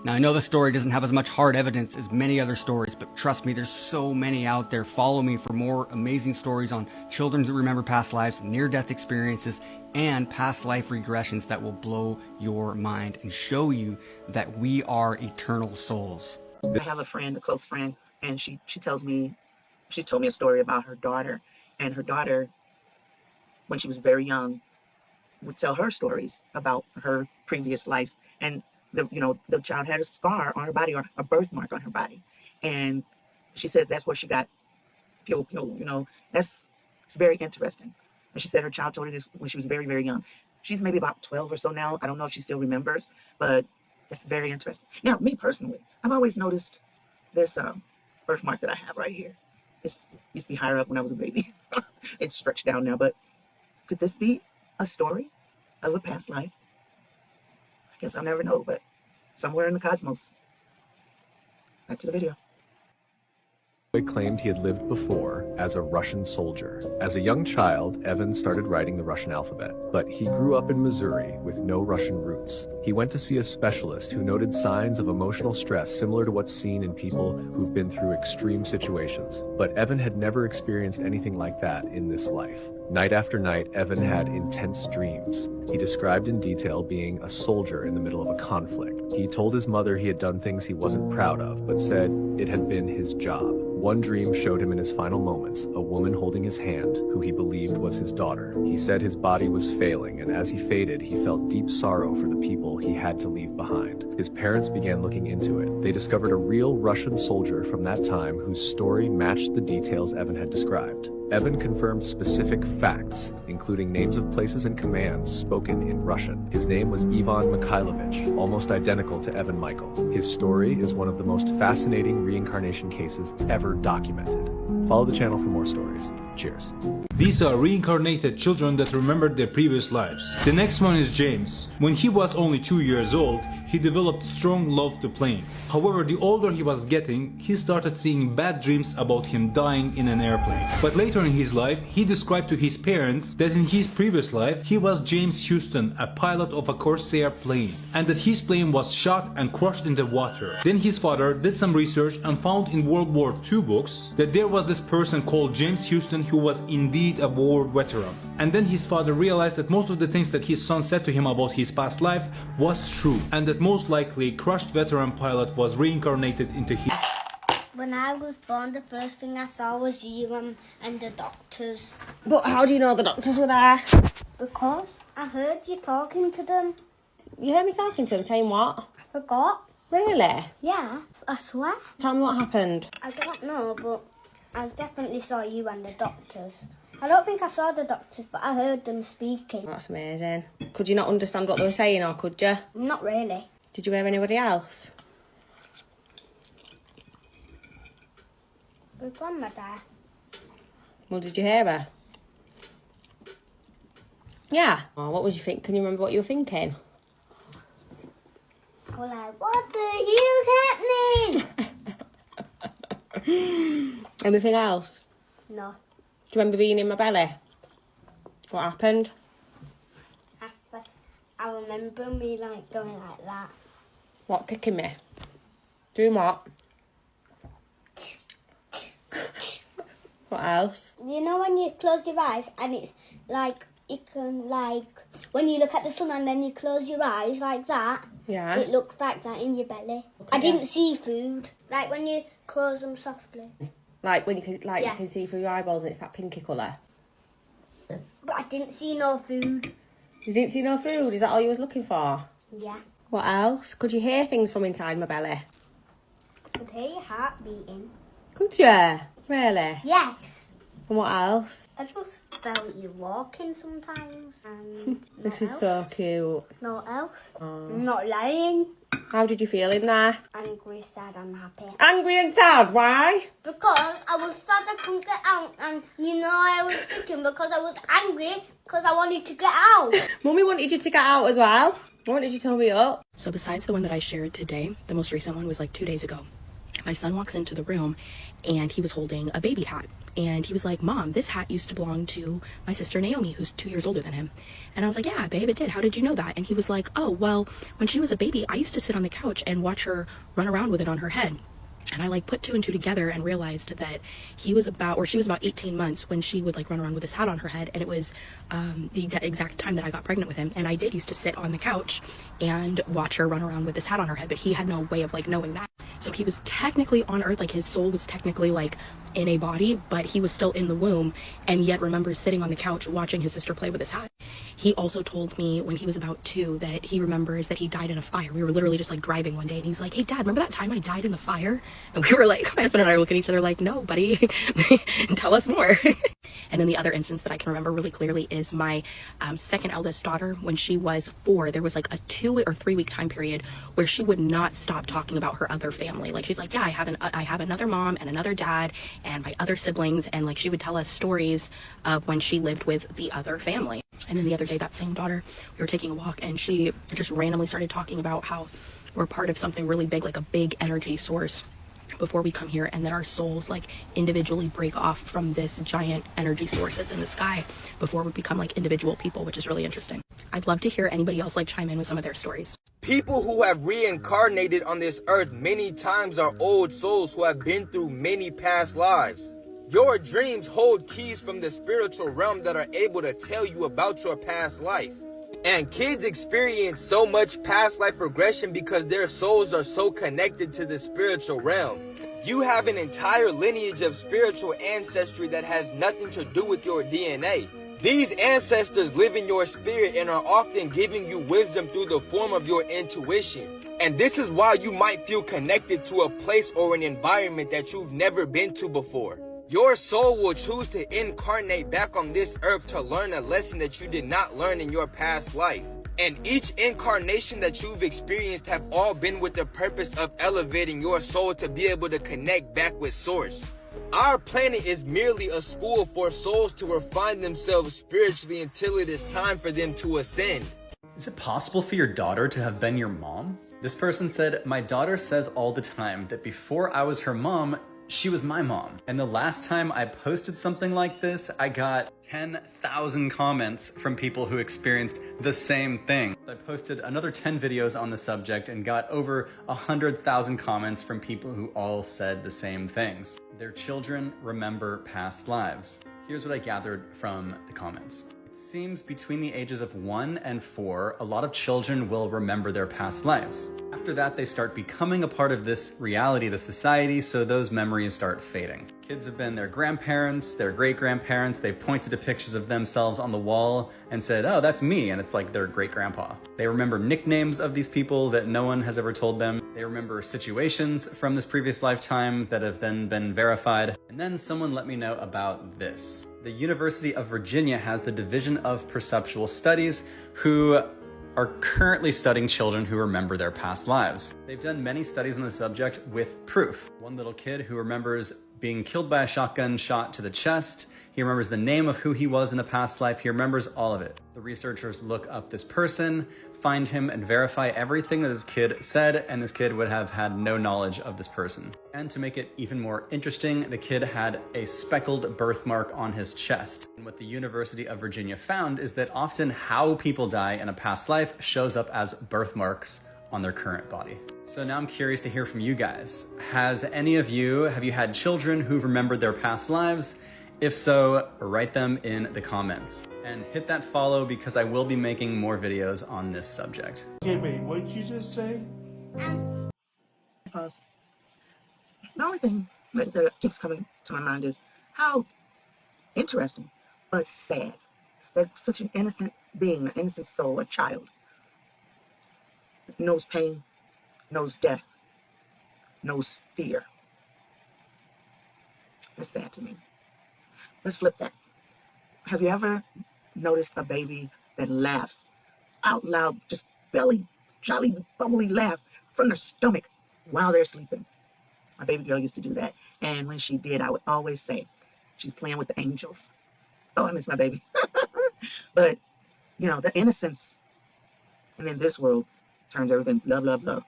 Now I know the story doesn't have as much hard evidence as many other stories, but trust me, there's so many out there. Follow me for more amazing stories on children that remember past lives, near-death experiences, and past life regressions that will blow your mind and show you that we are eternal souls. I have a friend, a close friend, and she told me a story about her daughter, and her daughter, when she was very young, would tell her stories about her previous life, and the child had a scar on her body, or a birthmark on her body, and she says that's where she got pew. It's very interesting. And she said her child told her this when she was very, very young. She's maybe about 12 or so now. I don't know if she still remembers, but that's very interesting. Now, me personally, I've always noticed this birthmark that I have right here. It used to be higher up when I was a baby. It's stretched down now, but could this be a story of a past life? I guess I'll never know, but somewhere in the cosmos. Back to the video. Boy claimed he had lived before as a Russian soldier. As a young child, Evan started writing the Russian alphabet, but he grew up in Missouri with no Russian roots. He went to see a specialist who noted signs of emotional stress similar to what's seen in people who've been through extreme situations. But Evan had never experienced anything like that in this life. Night after night, Evan had intense dreams. He described in detail being a soldier in the middle of a conflict. He told his mother he had done things he wasn't proud of, but said it had been his job. One dream showed him in his final moments a woman holding his hand, who he believed was his daughter. He said his body was failing, and as he faded, he felt deep sorrow for the people he had to leave behind. His parents began looking into it. They discovered a real Russian soldier from that time whose story matched the details Evan had described. Evan confirmed specific facts, including names of places and commands spoken in Russian. His name was Ivan Mikhailovich, almost identical to Evan Michael. His story is one of the most fascinating reincarnation cases ever documented. Follow the channel for more stories. Cheers. These are reincarnated children that remembered their previous lives. The next one is James. When he was only 2 years old, he developed strong love to planes. However, the older he was getting, he started seeing bad dreams about him dying in an airplane. But later in his life, he described to his parents that in his previous life, he was James Houston, a pilot of a Corsair plane, and that his plane was shot and crushed in the water. Then his father did some research and found in World War II books that there was this person called James Houston who was indeed a war veteran. And then his father realized that most of the things that his son said to him about his past life was true, and that most likely crushed veteran pilot was reincarnated into him. When I was born, the first thing I saw was you and the doctors. But how do you know the doctors were there? Because I heard you talking to them. You heard me talking to them, saying what? I forgot. Really? Yeah, I swear. Tell me what happened. I don't know, but I definitely saw you and the doctors. I don't think I saw the doctors, but I heard them speaking. That's amazing. Could you not understand what they were saying, or could you? Not really. Did you hear anybody else? Was Grandma there? Well, did you hear her? Yeah. Oh, what was you think? Can you remember what you were thinking? I was like, what the hell's happening? Anything else? No. Do you remember being in my belly? What happened? I remember me like going like that. What, kicking me? Doing what? What else? You know when you close your eyes and it's like, you can like, when you look at the sun and then you close your eyes like that. Yeah. It looks like that in your belly. Okay. I didn't see food. Like when you close them softly. Like when you can, like you can see through your eyeballs and it's that pinky colour. But I didn't see no food. You didn't see no food? Is that all you was looking for? Yeah. What else? Could you hear things from inside my belly? I could hear your heart beating. Could you? Really? Yes. And what else? I just felt you walking sometimes. And This is so cute. No else. Oh. I'm not lying. How did you feel in there? Angry, sad and happy. Angry and sad, why? Because I was sad I couldn't get out, and you know I was thinking because I was angry because I wanted to get out. Mummy wanted you to get out as well. I wanted you to hurry up. So besides the one that I shared today, the most recent one was like 2 days ago. My son walks into the room and he was holding a baby hat. And he was like, Mom, this hat used to belong to my sister Naomi, who's 2 years older than him. And I was like, yeah, babe, it did. How did you know that? And he was like, oh, well, when she was a baby, I used to sit on the couch and watch her run around with it on her head. And I like put 2 and 2 together and realized that she was about 18 months when she would like run around with this hat on her head. And it was the exact time that I got pregnant with him. And I did used to sit on the couch and watch her run around with this hat on her head, but he had no way of like knowing that. So he was technically on Earth, like his soul was technically like in a body, but he was still in the womb, and yet remembers sitting on the couch watching his sister play with his hat. He also told me when he was about 2 that he remembers that he died in a fire. We were literally just like driving one day and he's like, hey Dad, remember that time I died in the fire? And we were like, my husband and I were looking at each other like, no buddy, tell us more. And then the other instance that I can remember really clearly is my second eldest daughter. When she was 4, there was like a 2 or 3 week time period where she would not stop talking about her other family. Like she's like, yeah, I have another mom and another dad and my other siblings, and like she would tell us stories of when she lived with the other family. And then the other day, that same daughter, we were taking a walk and she just randomly started talking about how we're part of something really big, like a big energy source before we come here, and that our souls like individually break off from this giant energy source that's in the sky before we become like individual people, which is really interesting. I'd love to hear anybody else like chime in with some of their stories. People who have reincarnated on this earth many times are old souls who have been through many past lives. Your dreams hold keys from the spiritual realm that are able to tell you about your past life. And kids experience so much past life regression because their souls are so connected to the spiritual realm. You have an entire lineage of spiritual ancestry that has nothing to do with your DNA. These ancestors live in your spirit and are often giving you wisdom through the form of your intuition. And this is why you might feel connected to a place or an environment that you've never been to before. Your soul will choose to incarnate back on this earth to learn a lesson that you did not learn in your past life. And each incarnation that you've experienced have all been with the purpose of elevating your soul to be able to connect back with Source. Our planet is merely a school for souls to refine themselves spiritually until it is time for them to ascend. Is it possible for your daughter to have been your mom? This person said, my daughter says all the time that before I was her mom, she was my mom. And the last time I posted something like this, I got 10,000 comments from people who experienced the same thing. I posted another 10 videos on the subject and got over 100,000 comments from people who all said the same things. Their children remember past lives. Here's what I gathered from the comments. It seems between the ages of 1 and 4, a lot of children will remember their past lives. After that, they start becoming a part of this reality, the society, so those memories start fading. Kids have been their grandparents, their great-grandparents. They pointed to pictures of themselves on the wall and said, oh, that's me, and it's like their great-grandpa. They remember nicknames of these people that no one has ever told them. They remember situations from this previous lifetime that have then been verified. And then someone let me know about this. The University of Virginia has the Division of Perceptual Studies, who are currently studying children who remember their past lives. They've done many studies on the subject with proof. One little kid who remembers being killed by a shotgun shot to the chest. He remembers the name of who he was in a past life. He remembers all of it. The researchers look up this person, find him, and verify everything that this kid said, and this kid would have had no knowledge of this person. And to make it even more interesting, the kid had a speckled birthmark on his chest. And what the University of Virginia found is that often how people die in a past life shows up as birthmarks on their current body. So now I'm curious to hear from you guys. Have you had children who've remembered their past lives? If so, write them in the comments. And hit that follow because I will be making more videos on this subject. Okay, wait, what did you just say? Pause. The only thing that keeps coming to my mind is how interesting, but sad, that such an innocent being, an innocent soul, a child, knows pain, knows death, knows fear. That's sad to me. Let's flip that. Have you ever noticed a baby that laughs out loud, just belly, jolly, bubbly laugh from their stomach while they're sleeping? My baby girl used to do that. And when she did, I would always say, she's playing with the angels. Oh, I miss my baby. But, you know, the innocence. And then this world turns everything blah, blah, blah.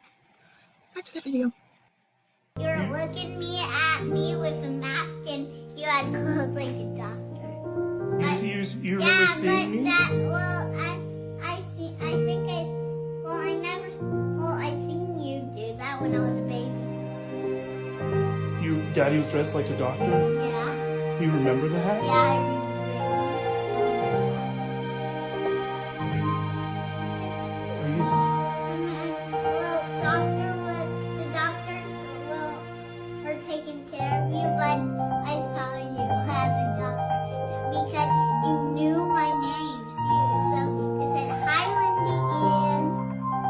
Back to the video. You're looking at me with a mask and you had clothes like a doctor. You remember seeing me? I seen you do that when I was a baby. Daddy was dressed like a doctor? Yeah. You remember that? Yeah, I remember. The doctors were taking care of you, but I saw you as a doctor because you knew my name. So you said, hi, Wendy, and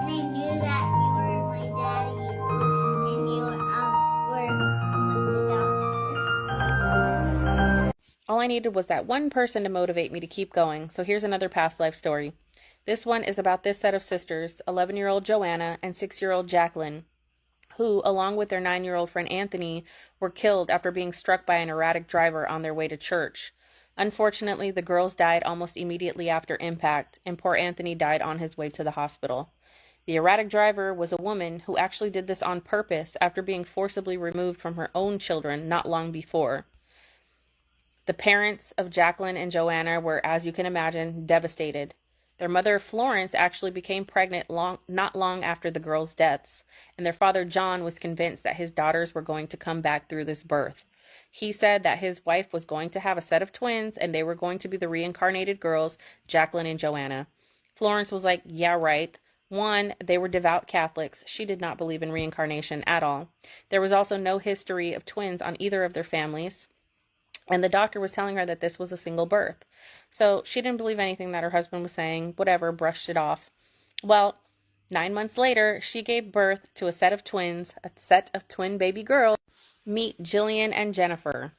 I knew that you were my daddy, and you were the doctor. All I needed was that one person to motivate me to keep going, so here's another past life story. This one is about this set of sisters, 11-year-old Joanna and 6-year-old Jacqueline, who, along with their 9-year-old friend Anthony, were killed after being struck by an erratic driver on their way to church. Unfortunately, the girls died almost immediately after impact, and poor Anthony died on his way to the hospital. The erratic driver was a woman who actually did this on purpose after being forcibly removed from her own children not long before. The parents of Jacqueline and Joanna were, as you can imagine, devastated. Their mother, Florence, actually became pregnant not long after the girls' deaths, and their father, John, was convinced that his daughters were going to come back through this birth. He said that his wife was going to have a set of twins, and they were going to be the reincarnated girls, Jacqueline and Joanna. Florence was like, yeah, right. One, they were devout Catholics. She did not believe in reincarnation at all. There was also no history of twins on either of their families. And the doctor was telling her that this was a single birth. So she didn't believe anything that her husband was saying, whatever, brushed it off. Well, 9 months later, she gave birth to a set of twins, a set of twin baby girls. Meet Jillian and Jennifer.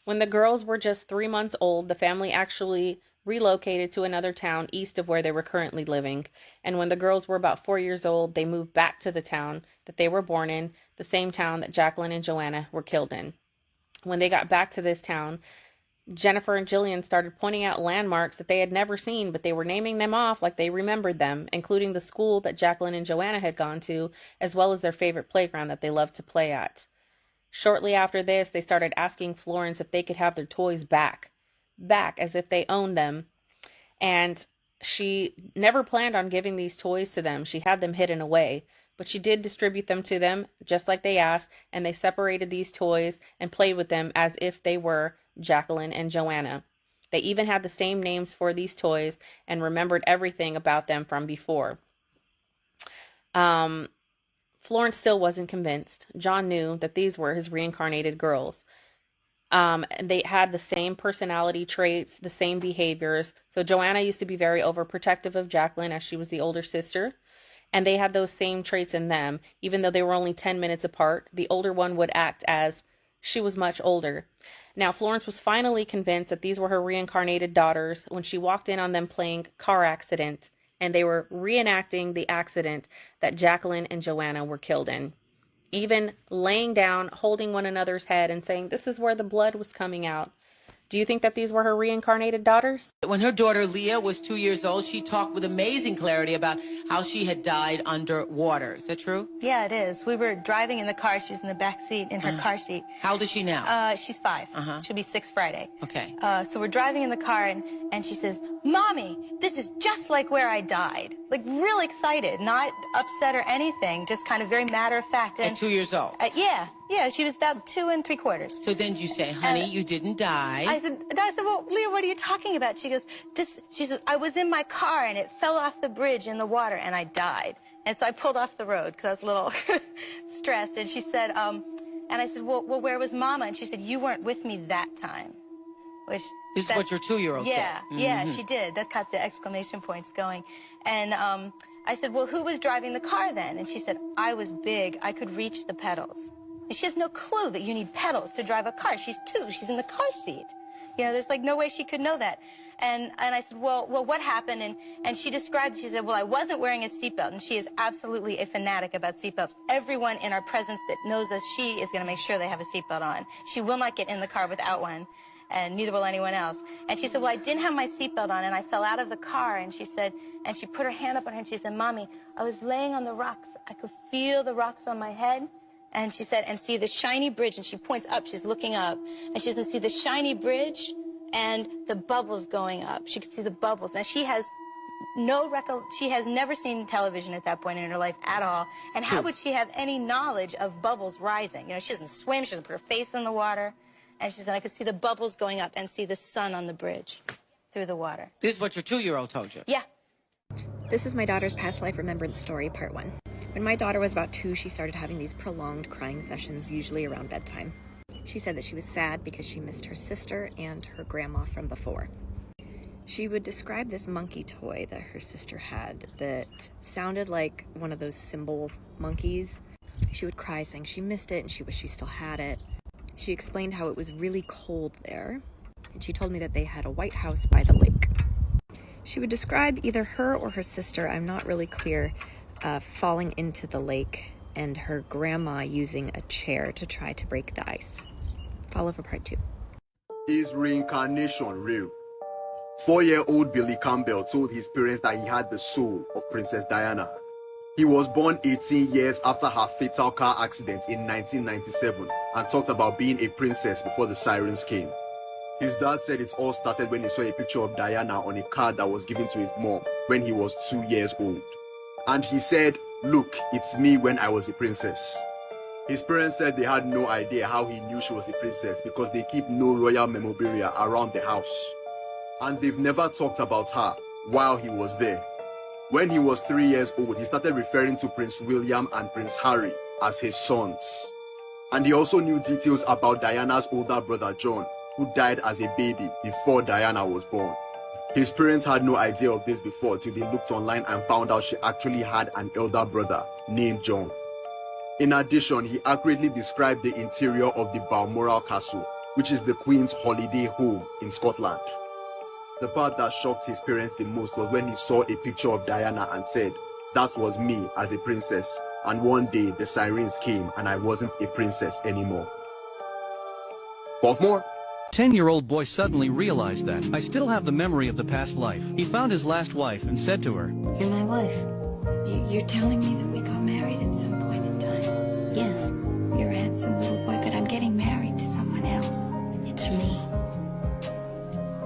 When the girls were just 3 months old, the family actually relocated to another town east of where they were currently living. And when the girls were about 4 years old, they moved back to the town that they were born in, the same town that Jacqueline and Joanna were killed in. When they got back to this town, Jennifer and Jillian started pointing out landmarks that they had never seen, but they were naming them off like they remembered them, including the school that Jacqueline and Joanna had gone to, as well as their favorite playground that they loved to play at. Shortly after this, they started asking Florence if they could have their toys back, as if they owned them. And she never planned on giving these toys to them. She had them hidden away, but she did distribute them to them just like they asked, and they separated these toys and played with them as if they were Jacqueline and Joanna. They even had the same names for these toys and remembered everything about them from before. Florence still wasn't convinced. John knew that these were his reincarnated girls. They had the same personality traits, the same behaviors. So Joanna used to be very overprotective of Jacqueline as she was the older sister. And they had those same traits in them. Even though they were only 10 minutes apart, the older one would act as she was much older. Now, Florence was finally convinced that these were her reincarnated daughters when she walked in on them playing car accident, and they were reenacting the accident that Jacqueline and Joanna were killed in. Even laying down, holding one another's head and saying, "This is where the blood was coming out." Do you think that these were her reincarnated daughters? When her daughter Leah was 2 years old, she talked with amazing clarity about how she had died underwater. Is that true? Yeah, it is. We were driving in the car. She was in the back seat, in her car seat. How old is she now? She's 5. She'll be 6 Friday. Okay. So we're driving in the car, and she says, "Mommy, this is just like where I died." Like, real excited, not upset or anything, just kind of very matter of fact. At 2 years old? Yeah, she was about 2 3/4. So then you say, "Honey, you didn't die." I said, "Well, Leah, what are you talking about?" She goes, she says, "I was in my car and it fell off the bridge in the water and I died." And so I pulled off the road because I was a little stressed. And she said, and I said, well, where was Mama? And she said, "You weren't with me that time." Which This is what your 2-year-old said. Yeah, she did. That got the exclamation points going. And I said, "Well, who was driving the car then?" And she said, "I was big. I could reach the pedals." And she has no clue that you need pedals to drive a car. She's 2. She's in the car seat. You know, there's like no way she could know that. And I said, well, what happened? And she described, she said, "Well, I wasn't wearing a seatbelt." And she is absolutely a fanatic about seatbelts. Everyone in our presence that knows us, she is going to make sure they have a seatbelt on. She will not get in the car without one, and neither will anyone else. And she said, "Well, I didn't have my seatbelt on, and I fell out of the car." And she said, and she put her hand up on her, and she said, "Mommy, I was laying on the rocks. I could feel the rocks on my head." And she said, "And see the shiny bridge," and she points up, she's looking up, and she says, "See the shiny bridge and the bubbles going up." She could see the bubbles. Now, she has she has never seen television at that point in her life at all. And how would she have any knowledge of bubbles rising? You know, she doesn't swim, she doesn't put her face in the water. And she said, "I could see the bubbles going up and see the sun on the bridge through the water." This is what your 2-year-old told you? Yeah. This is my daughter's past life remembrance story, part 1. When my daughter was about 2, she started having these prolonged crying sessions, usually around bedtime. She said that she was sad because she missed her sister and her grandma from before. She would describe this monkey toy that her sister had that sounded like one of those cymbal monkeys. She would cry saying she missed it and she wished she still had it. She explained how it was really cold there, and she told me that they had a white house by the lake. She would describe either her or her sister, I'm not really clear, falling into the lake and her grandma using a chair to try to break the ice. Follow for part 2. Is reincarnation real? 4-year-old Billy Campbell told his parents that he had the soul of Princess Diana. He was born 18 years after her fatal car accident in 1997 and talked about being a princess before the sirens came. His dad said it all started when he saw a picture of Diana on a card that was given to his mom when he was 2 years old. And he said, "Look, it's me when I was a princess." His parents said they had no idea how he knew she was a princess because they keep no royal memorabilia around the house. And they've never talked about her while he was there. When he was 3 years old, he started referring to Prince William and Prince Harry as his sons. And he also knew details about Diana's older brother John, who died as a baby before Diana was born. His parents had no idea of this before till they looked online and found out she actually had an elder brother named John. In addition, he accurately described the interior of the Balmoral Castle, which is the Queen's holiday home in Scotland. The part that shocked his parents the most was when he saw a picture of Diana and said, "That was me as a princess, and one day the sirens came and I wasn't a princess anymore." Fourth more, 10-year-old boy suddenly realized that I still have the memory of the past life. He found his last wife and said to her, You're my wife. You're telling me that we got married at some point in time? Yes. You're a handsome little boy, but I'm getting married to someone else. It's me.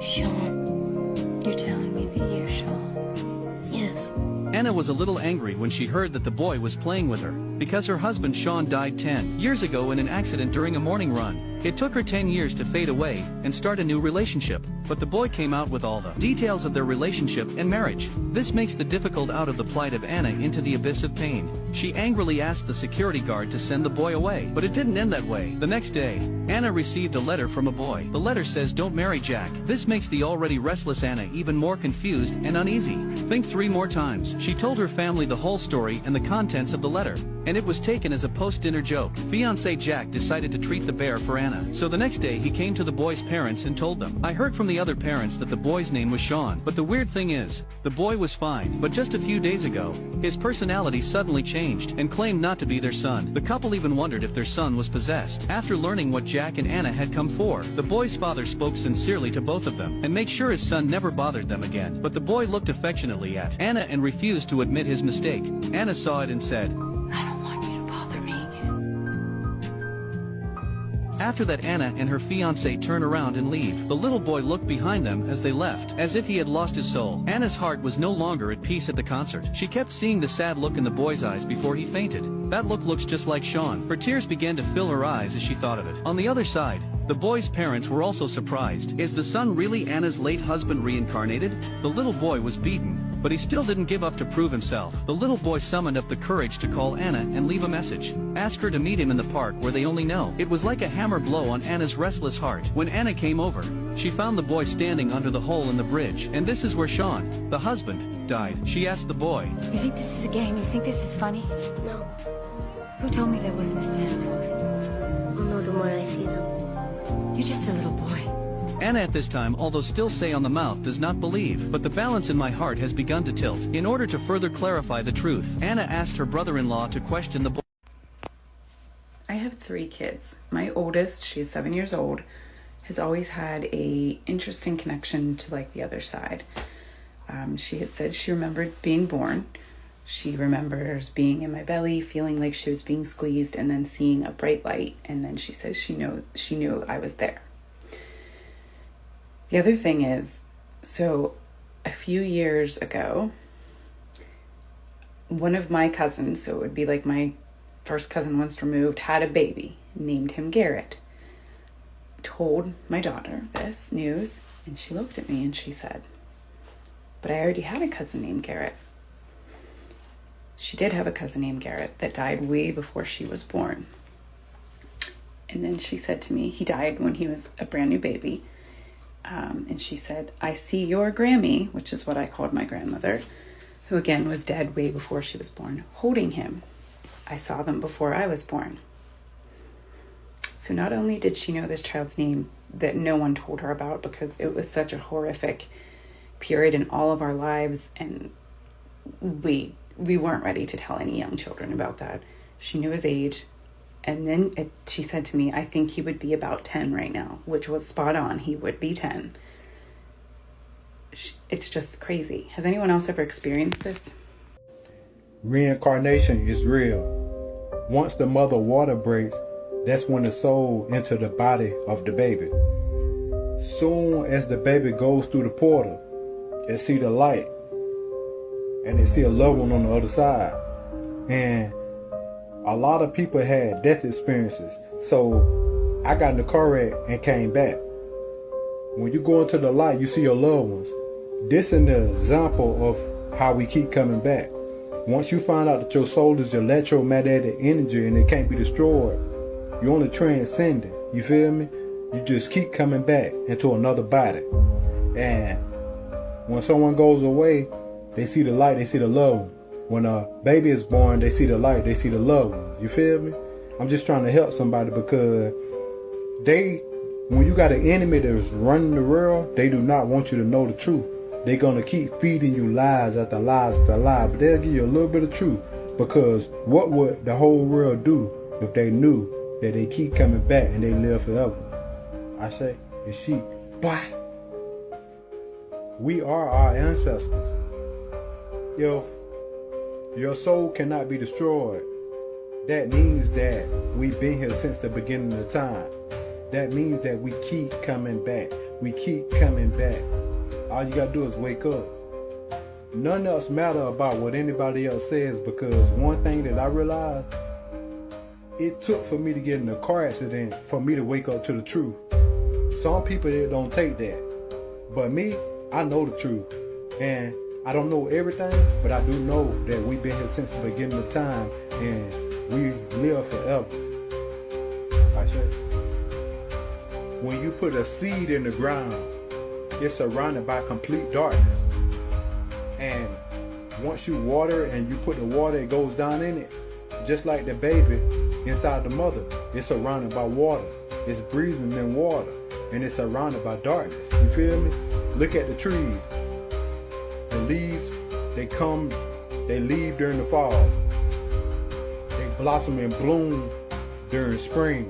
Sean. You're telling me that you're Sean? Yes. Anna was a little angry when she heard that the boy was playing with her, because her husband Sean died 10 years ago in an accident during a morning run. It took her 10 years to fade away and start a new relationship, but the boy came out with all the details of their relationship and marriage. This makes the difficult out of the plight of Anna into the abyss of pain. She angrily asked the security guard to send the boy away, but it didn't end that way. The next day, Anna received a letter from a boy. The letter says, "Don't marry Jack." This makes the already restless Anna even more confused and uneasy. Think 3 more times. She told her family the whole story and the contents of the letter, and it was taken as a post-dinner joke. Fiancé Jack decided to treat the bear for Anna. So the next day he came to the boy's parents and told them, "I heard from the other parents that the boy's name was Sean, but the weird thing is, the boy was fine, but just a few days ago, his personality suddenly changed and claimed not to be their son." The couple even wondered if their son was possessed. After learning what Jack and Anna had come for, the boy's father spoke sincerely to both of them and made sure his son never bothered them again. But the boy looked affectionately at Anna and refused to admit his mistake. Anna saw it and said, After that, Anna and her fiancé turn around and leave. The little boy looked behind them as they left, as if he had lost his soul. Anna's heart was no longer at peace at the concert. She kept seeing the sad look in the boy's eyes before he fainted. That look looks just like Sean. Her tears began to fill her eyes as she thought of it. On the other side, the boy's parents were also surprised. Is the son really Anna's late husband reincarnated? The little boy was beaten, but he still didn't give up to prove himself. The little boy summoned up the courage to call Anna and leave a message. Ask her to meet him in the park where they only know. It was like a hammer blow on Anna's restless heart. When Anna came over, she found the boy standing under the hole in the bridge. And this is where Sean, the husband, died. She asked the boy, You think this is a game? You think this is funny? No. Who told me there wasn't a Santa Claus? I'll know the more I see them. You're just a little boy. Anna at this time, although still say on the mouth, does not believe, but the balance in my heart has begun to tilt. In order to further clarify the truth, Anna asked her brother-in-law to question the boy. I have 3 kids. My oldest, she's 7 years old, has always had a interesting connection to like the other side. She has said she remembered being born. She remembers being in my belly, feeling like she was being squeezed, and then seeing a bright light. And then she says she knew I was there. The other thing is, so a few years ago, one of my cousins, so it would be like my first cousin once removed, had a baby, named him Garrett. Told my daughter this news, and she looked at me and she said, but I already had a cousin named Garrett. She did have a cousin named Garrett that died way before she was born. And then she said to me, he died when he was a brand new baby. And she said, I see your Grammy, which is what I called my grandmother, who again was dead way before she was born, holding him. I saw them before I was born. So not only did she know this child's name that no one told her about because it was such a horrific period in all of our lives, and we weren't ready to tell any young children about that. She knew his age. And then she said to me, I think he would be about 10 right now, which was spot on. He would be 10. It's just crazy. Has anyone else ever experienced this? Reincarnation is real. Once the mother water breaks, that's when the soul enters the body of the baby. Soon as the baby goes through the portal, they see the light, and they see a loved one on the other side. And a lot of people had death experiences. So I got in the car wreck and came back. When you go into the light, you see your loved ones. This is an example of how we keep coming back. Once you find out that your soul is electromagnetic energy and it can't be destroyed, you're only transcending. You feel me? You just keep coming back into another body. And when someone goes away, they see the light, they see the love. When a baby is born, they see the light, they see the loved ones. You feel me? I'm just trying to help somebody because when you got an enemy that's running the world, they do not want you to know the truth. They're going to keep feeding you lies after lies after lies, but they'll give you a little bit of truth, because what would the whole world do if they knew that they keep coming back and they live forever? I say. It's sheep. Boy. We are our ancestors. If your soul cannot be destroyed, that means that we've been here since the beginning of time. That means that we keep coming back. We keep coming back. All you gotta do is wake up. None else matter about what anybody else says, because one thing that I realized, it took for me to get in a car accident for me to wake up to the truth. Some people, they don't take that. But me, I know the truth. And I don't know everything, but I do know that we've been here since the beginning of time, and we live forever. I said, when you put a seed in the ground, it's surrounded by complete darkness. And once you water it and you put the water, it goes down in it. Just like the baby inside the mother, it's surrounded by water. It's breathing in water, and it's surrounded by darkness. You feel me? Look at the trees. The leaves, they leave during the fall. They blossom and bloom during spring.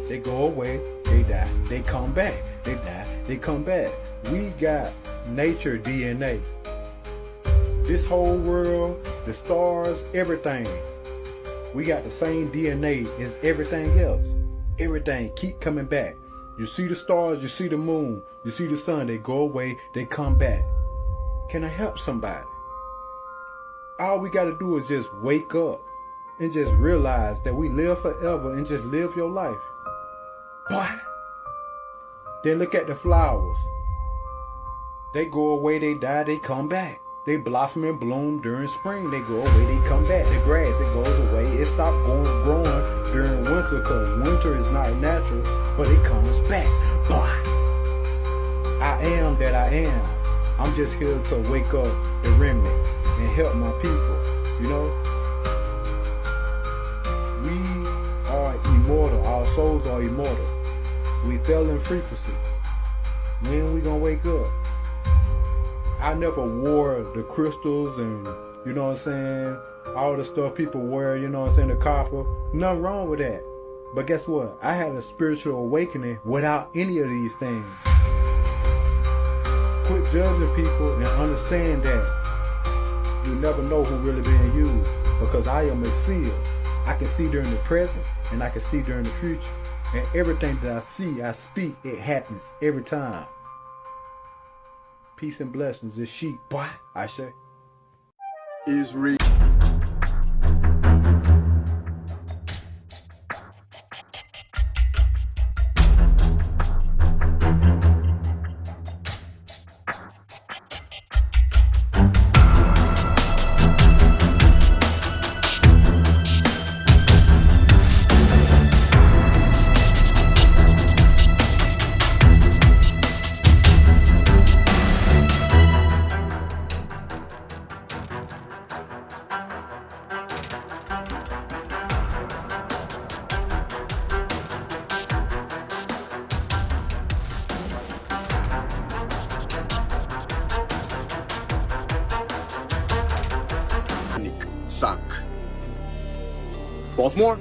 They go away, they die, they come back. They die, they come back. We got nature DNA. This whole world, the stars, everything. We got the same DNA as everything else. Everything keep coming back. You see the stars, you see the moon, you see the sun, they go away, they come back. Can I help somebody? All we gotta do is just wake up and just realize that we live forever and just live your life. Boy. Then look at the flowers. They go away, they die, they come back. They blossom and bloom during spring. They go away, they come back. The grass, it goes away. It stops growing during winter, because winter is not natural, but it comes back. Boy. I am that I am. I'm just here to wake up the remnant and help my people, you know? We are immortal. Our souls are immortal. We fell in frequency. When we gonna wake up? I never wore the crystals and, you know what I'm saying, all the stuff people wear, you know what I'm saying, the copper. Nothing wrong with that. But guess what? I had a spiritual awakening without any of these things. Quit judging people and understand that you never know who really being used, because I am a seer. I can see during the present and I can see during the future. And everything that I see, I speak, it happens every time. Peace and blessings is sheep, boy, I say. Is real. Sank. Baltimore?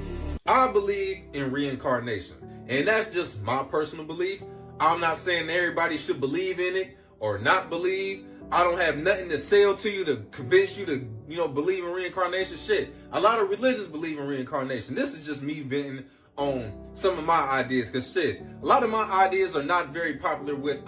I believe in reincarnation, and that's just my personal belief. I'm not saying everybody should believe in it or not believe. I don't have nothing to sell to you to convince you to, believe in reincarnation. Shit, a lot of religions believe in reincarnation. This is just me venting on some of my ideas, because shit, a lot of my ideas are not very popular with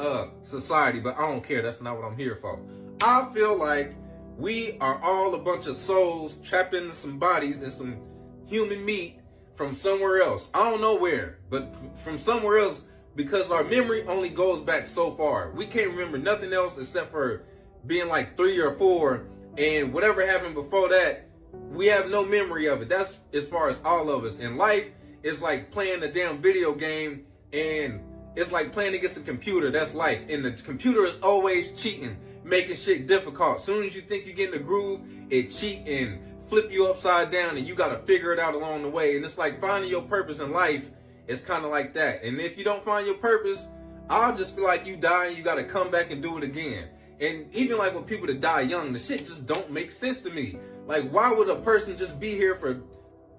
society, but I don't care. That's not what I'm here for. I feel like we are all a bunch of souls trapped into some bodies and some human meat from somewhere else. I don't know where, but from somewhere else, because our memory only goes back so far. We can't remember nothing else except for being like 3 or 4, and whatever happened before that, we have no memory of it. That's as far as all of us. In life, it's like playing a damn video game, and it's like playing against a computer. That's life. And the computer is always cheating, making shit difficult. As soon as you think you get in the groove, it cheat and flip you upside down, and you got to figure it out along the way. And it's like finding your purpose in life is kind of like that. And if you don't find your purpose, I'll just feel like you die and you got to come back and do it again. And even like with people that die young, the shit just don't make sense to me. Like, why would a person just be here for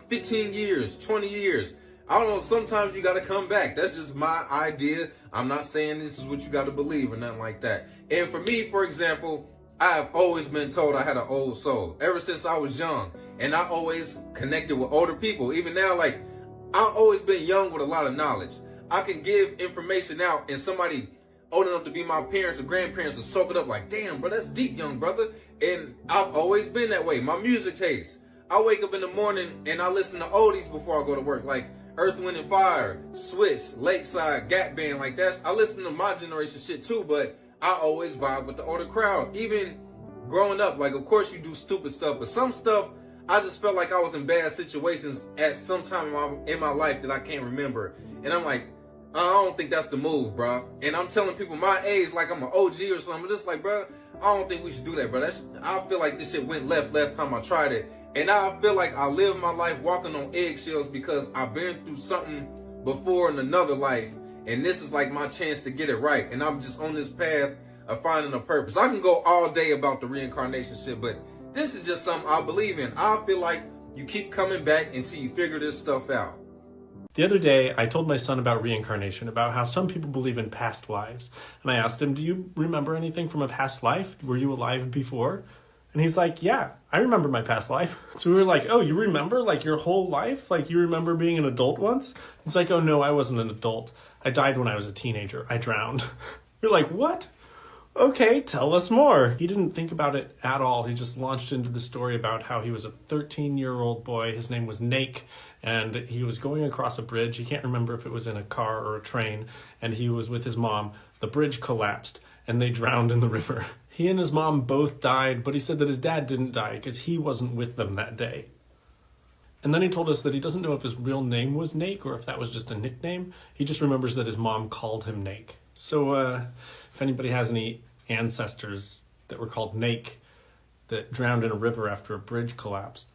15 years, 20 years? I don't know, sometimes you gotta come back. That's just my idea. I'm not saying this is what you gotta believe or nothing like that. And for me, for example, I've always been told I had an old soul ever since I was young. And I always connected with older people. Even now, like, I've always been young with a lot of knowledge. I can give information out and somebody old enough to be my parents or grandparents will soak it up like, damn, bro, that's deep, young brother. And I've always been that way. My music taste. I wake up in the morning and I listen to oldies before I go to work, like Earth, Wind and Fire, Switch, Lakeside, Gap Band, like that's, I listen to my generation shit too, but I always vibe with the older crowd. Even growing up, like, of course you do stupid stuff, but some stuff, I just felt like I was in bad situations at some time in my life that I can't remember. And I'm like, I don't think that's the move, bro. And I'm telling people my age like I'm an OG or something. Just like, bro, I don't think we should do that, bro. I feel like this shit went left last time I tried it. And I feel like I live my life walking on eggshells because I've been through something before in another life. And this is like my chance to get it right. And I'm just on this path of finding a purpose. I can go all day about the reincarnation shit, but this is just something I believe in. I feel like you keep coming back until you figure this stuff out. The other day, I told my son about reincarnation, about how some people believe in past lives. And I asked him, do you remember anything from a past life? Were you alive before? And he's like, yeah, I remember my past life. So we were like, oh, you remember like your whole life? Like you remember being an adult once? He's like, oh no, I wasn't an adult. I died when I was a teenager. I drowned. You're like, what? Okay, tell us more. He didn't think about it at all. He just launched into the story about how he was a 13-year-old boy. His name was Nake, and he was going across a bridge. He can't remember if it was in a car or a train, and he was with his mom. The bridge collapsed, and they drowned in the river. He and his mom both died, but he said that his dad didn't die because he wasn't with them that day. And then he told us that he doesn't know if his real name was Nake or if that was just a nickname. He just remembers that his mom called him Nake. So if anybody has any ancestors that were called Nake that drowned in a river after a bridge collapsed,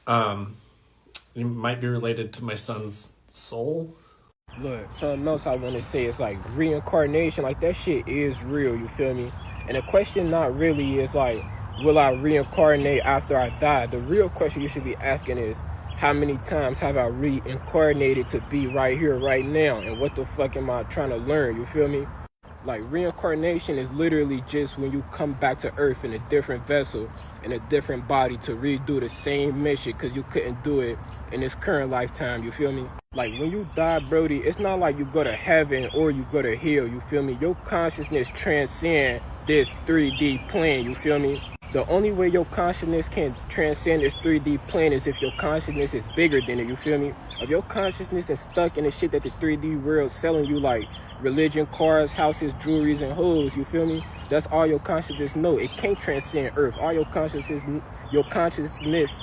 it might be related to my son's soul. Look, something else I want to say is like reincarnation, like that shit is real, you feel me? And the question not really is like, will I reincarnate after I die? The real question you should be asking is, how many times have I reincarnated to be right here, right now? And what the fuck am I trying to learn, you feel me? Like reincarnation is literally just when you come back to earth in a different vessel, in a different body to redo the same mission because you couldn't do it in this current lifetime, you feel me? Like when you die, Brody, it's not like you go to heaven or you go to hell, you feel me? Your consciousness transcends this 3D plane, you feel me? The only way your consciousness can transcend this 3D plane is if your consciousness is bigger than it, you feel me? If your consciousness is stuck in the shit that the 3D world's selling you, like religion, cars, houses, jewelries, and hoes, you feel me? That's all your consciousness know. It can't transcend Earth. All your consciousness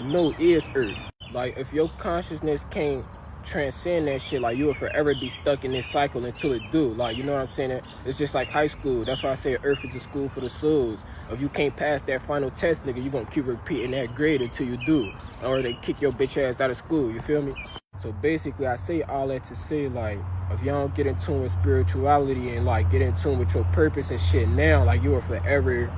know is Earth. Like if your consciousness can't transcend that shit, like you will forever be stuck in this cycle until it do. Like, you know what I'm saying? It's just like high school. That's why I say Earth is a school for the souls. If you can't pass that final test, nigga, you gonna keep repeating that grade until you do, or they kick your bitch ass out of school, you feel me? So basically I say all that to say, like, if y'all don't get in tune with spirituality and like get in tune with your purpose and shit now, like you will forever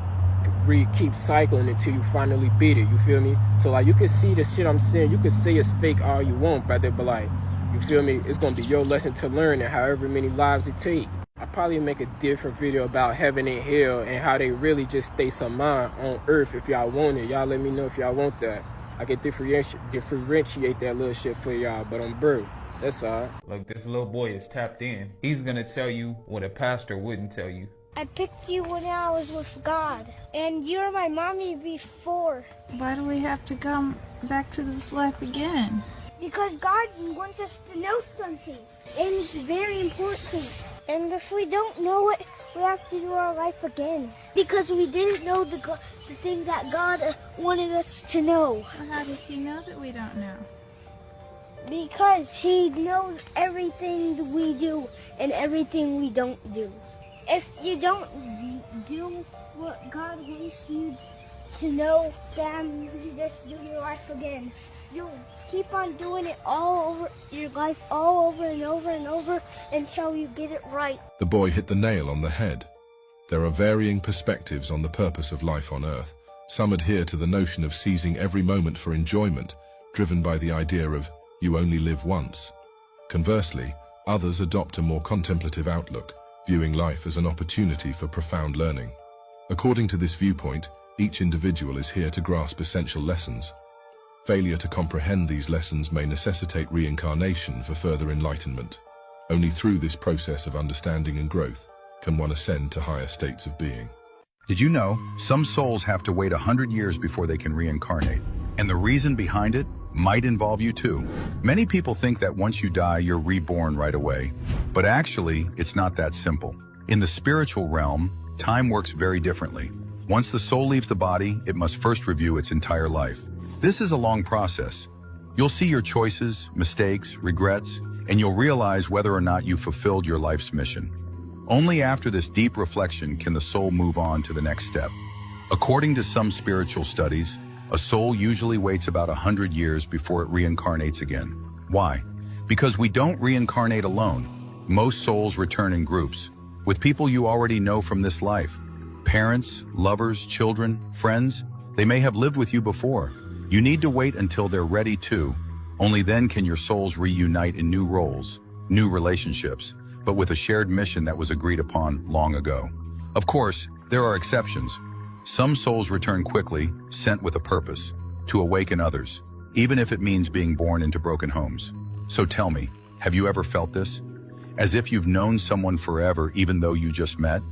keep cycling until you finally beat it, you feel me? So like you can see the shit I'm saying, you can say it's fake all you want, brother, but like, you feel me? It's gonna be your lesson to learn and however many lives it take. I'll probably make a different video about heaven and hell and how they really just stay some mind on earth if y'all want it. Y'all let me know if y'all want that. I can differentiate that little shit for y'all, but I'm broke. That's all. Look, this little boy is tapped in. He's gonna tell you what a pastor wouldn't tell you. I picked you when I was with God, and you were my mommy before. Why do we have to come back to this life again? Because God wants us to know something, and it's very important. And if we don't know it, we have to do our life again. Because we didn't know the thing that God wanted us to know. Well, how does he know that we don't know? Because he knows everything we do and everything we don't do. If you don't do what God wants you to know, then you just do your life again. You keep on doing it all over your life, all over and over and over until you get it right. The boy hit the nail on the head. There are varying perspectives on the purpose of life on Earth. Some adhere to the notion of seizing every moment for enjoyment, driven by the idea of you only live once. Conversely, others adopt a more contemplative outlook, viewing life as an opportunity for profound learning. According to this viewpoint, each individual is here to grasp essential lessons. Failure to comprehend these lessons may necessitate reincarnation for further enlightenment. Only through this process of understanding and growth can one ascend to higher states of being. Did you know some souls have to wait 100 years before they can reincarnate? And the reason behind it might involve you too. Many people think that once you die, you're reborn right away. But actually, it's not that simple. In the spiritual realm, time works very differently. Once the soul leaves the body, it must first review its entire life. This is a long process. You'll see your choices, mistakes, regrets, and you'll realize whether or not you fulfilled your life's mission. Only after this deep reflection can the soul move on to the next step. According to some spiritual studies, a soul usually waits about 100 years before it reincarnates again. Why? Because we don't reincarnate alone. Most souls return in groups, with people you already know from this life. Parents, lovers, children, friends, they may have lived with you before. You need to wait until they're ready too. Only then can your souls reunite in new roles, new relationships, but with a shared mission that was agreed upon long ago. Of course, there are exceptions. Some souls return quickly, sent with a purpose, to awaken others, even if it means being born into broken homes. So tell me, have you ever felt this? As if you've known someone forever even though you just met?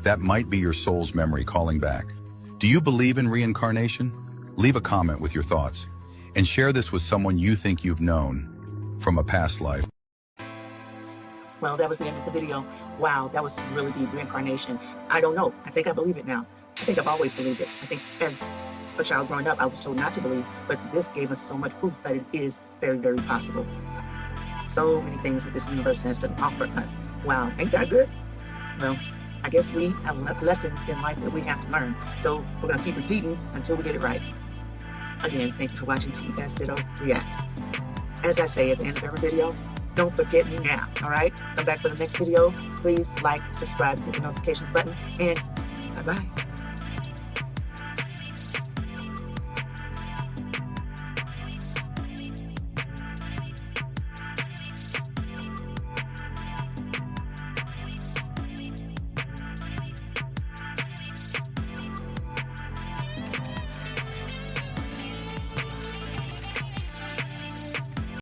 That might be your soul's memory calling back. Do you believe in reincarnation? Leave a comment with your thoughts, and share this with someone you think you've known from a past life. Well, that was the end of the video. Wow, that was really deep. Reincarnation. I don't know. I think I believe it now. I think I've always believed it. I think as a child growing up, I was told not to believe, but this gave us so much proof that it is very, very possible. So many things that this universe has to offer us. Wow, ain't that good? Well, I guess we have lessons in life that we have to learn. So we're going to keep repeating until we get it right. Again, thank you for watching TS Ditto Reacts. As I say at the end of every video, don't forget me now, all right? Come back for the next video. Please like, subscribe, hit the notifications button, and bye-bye.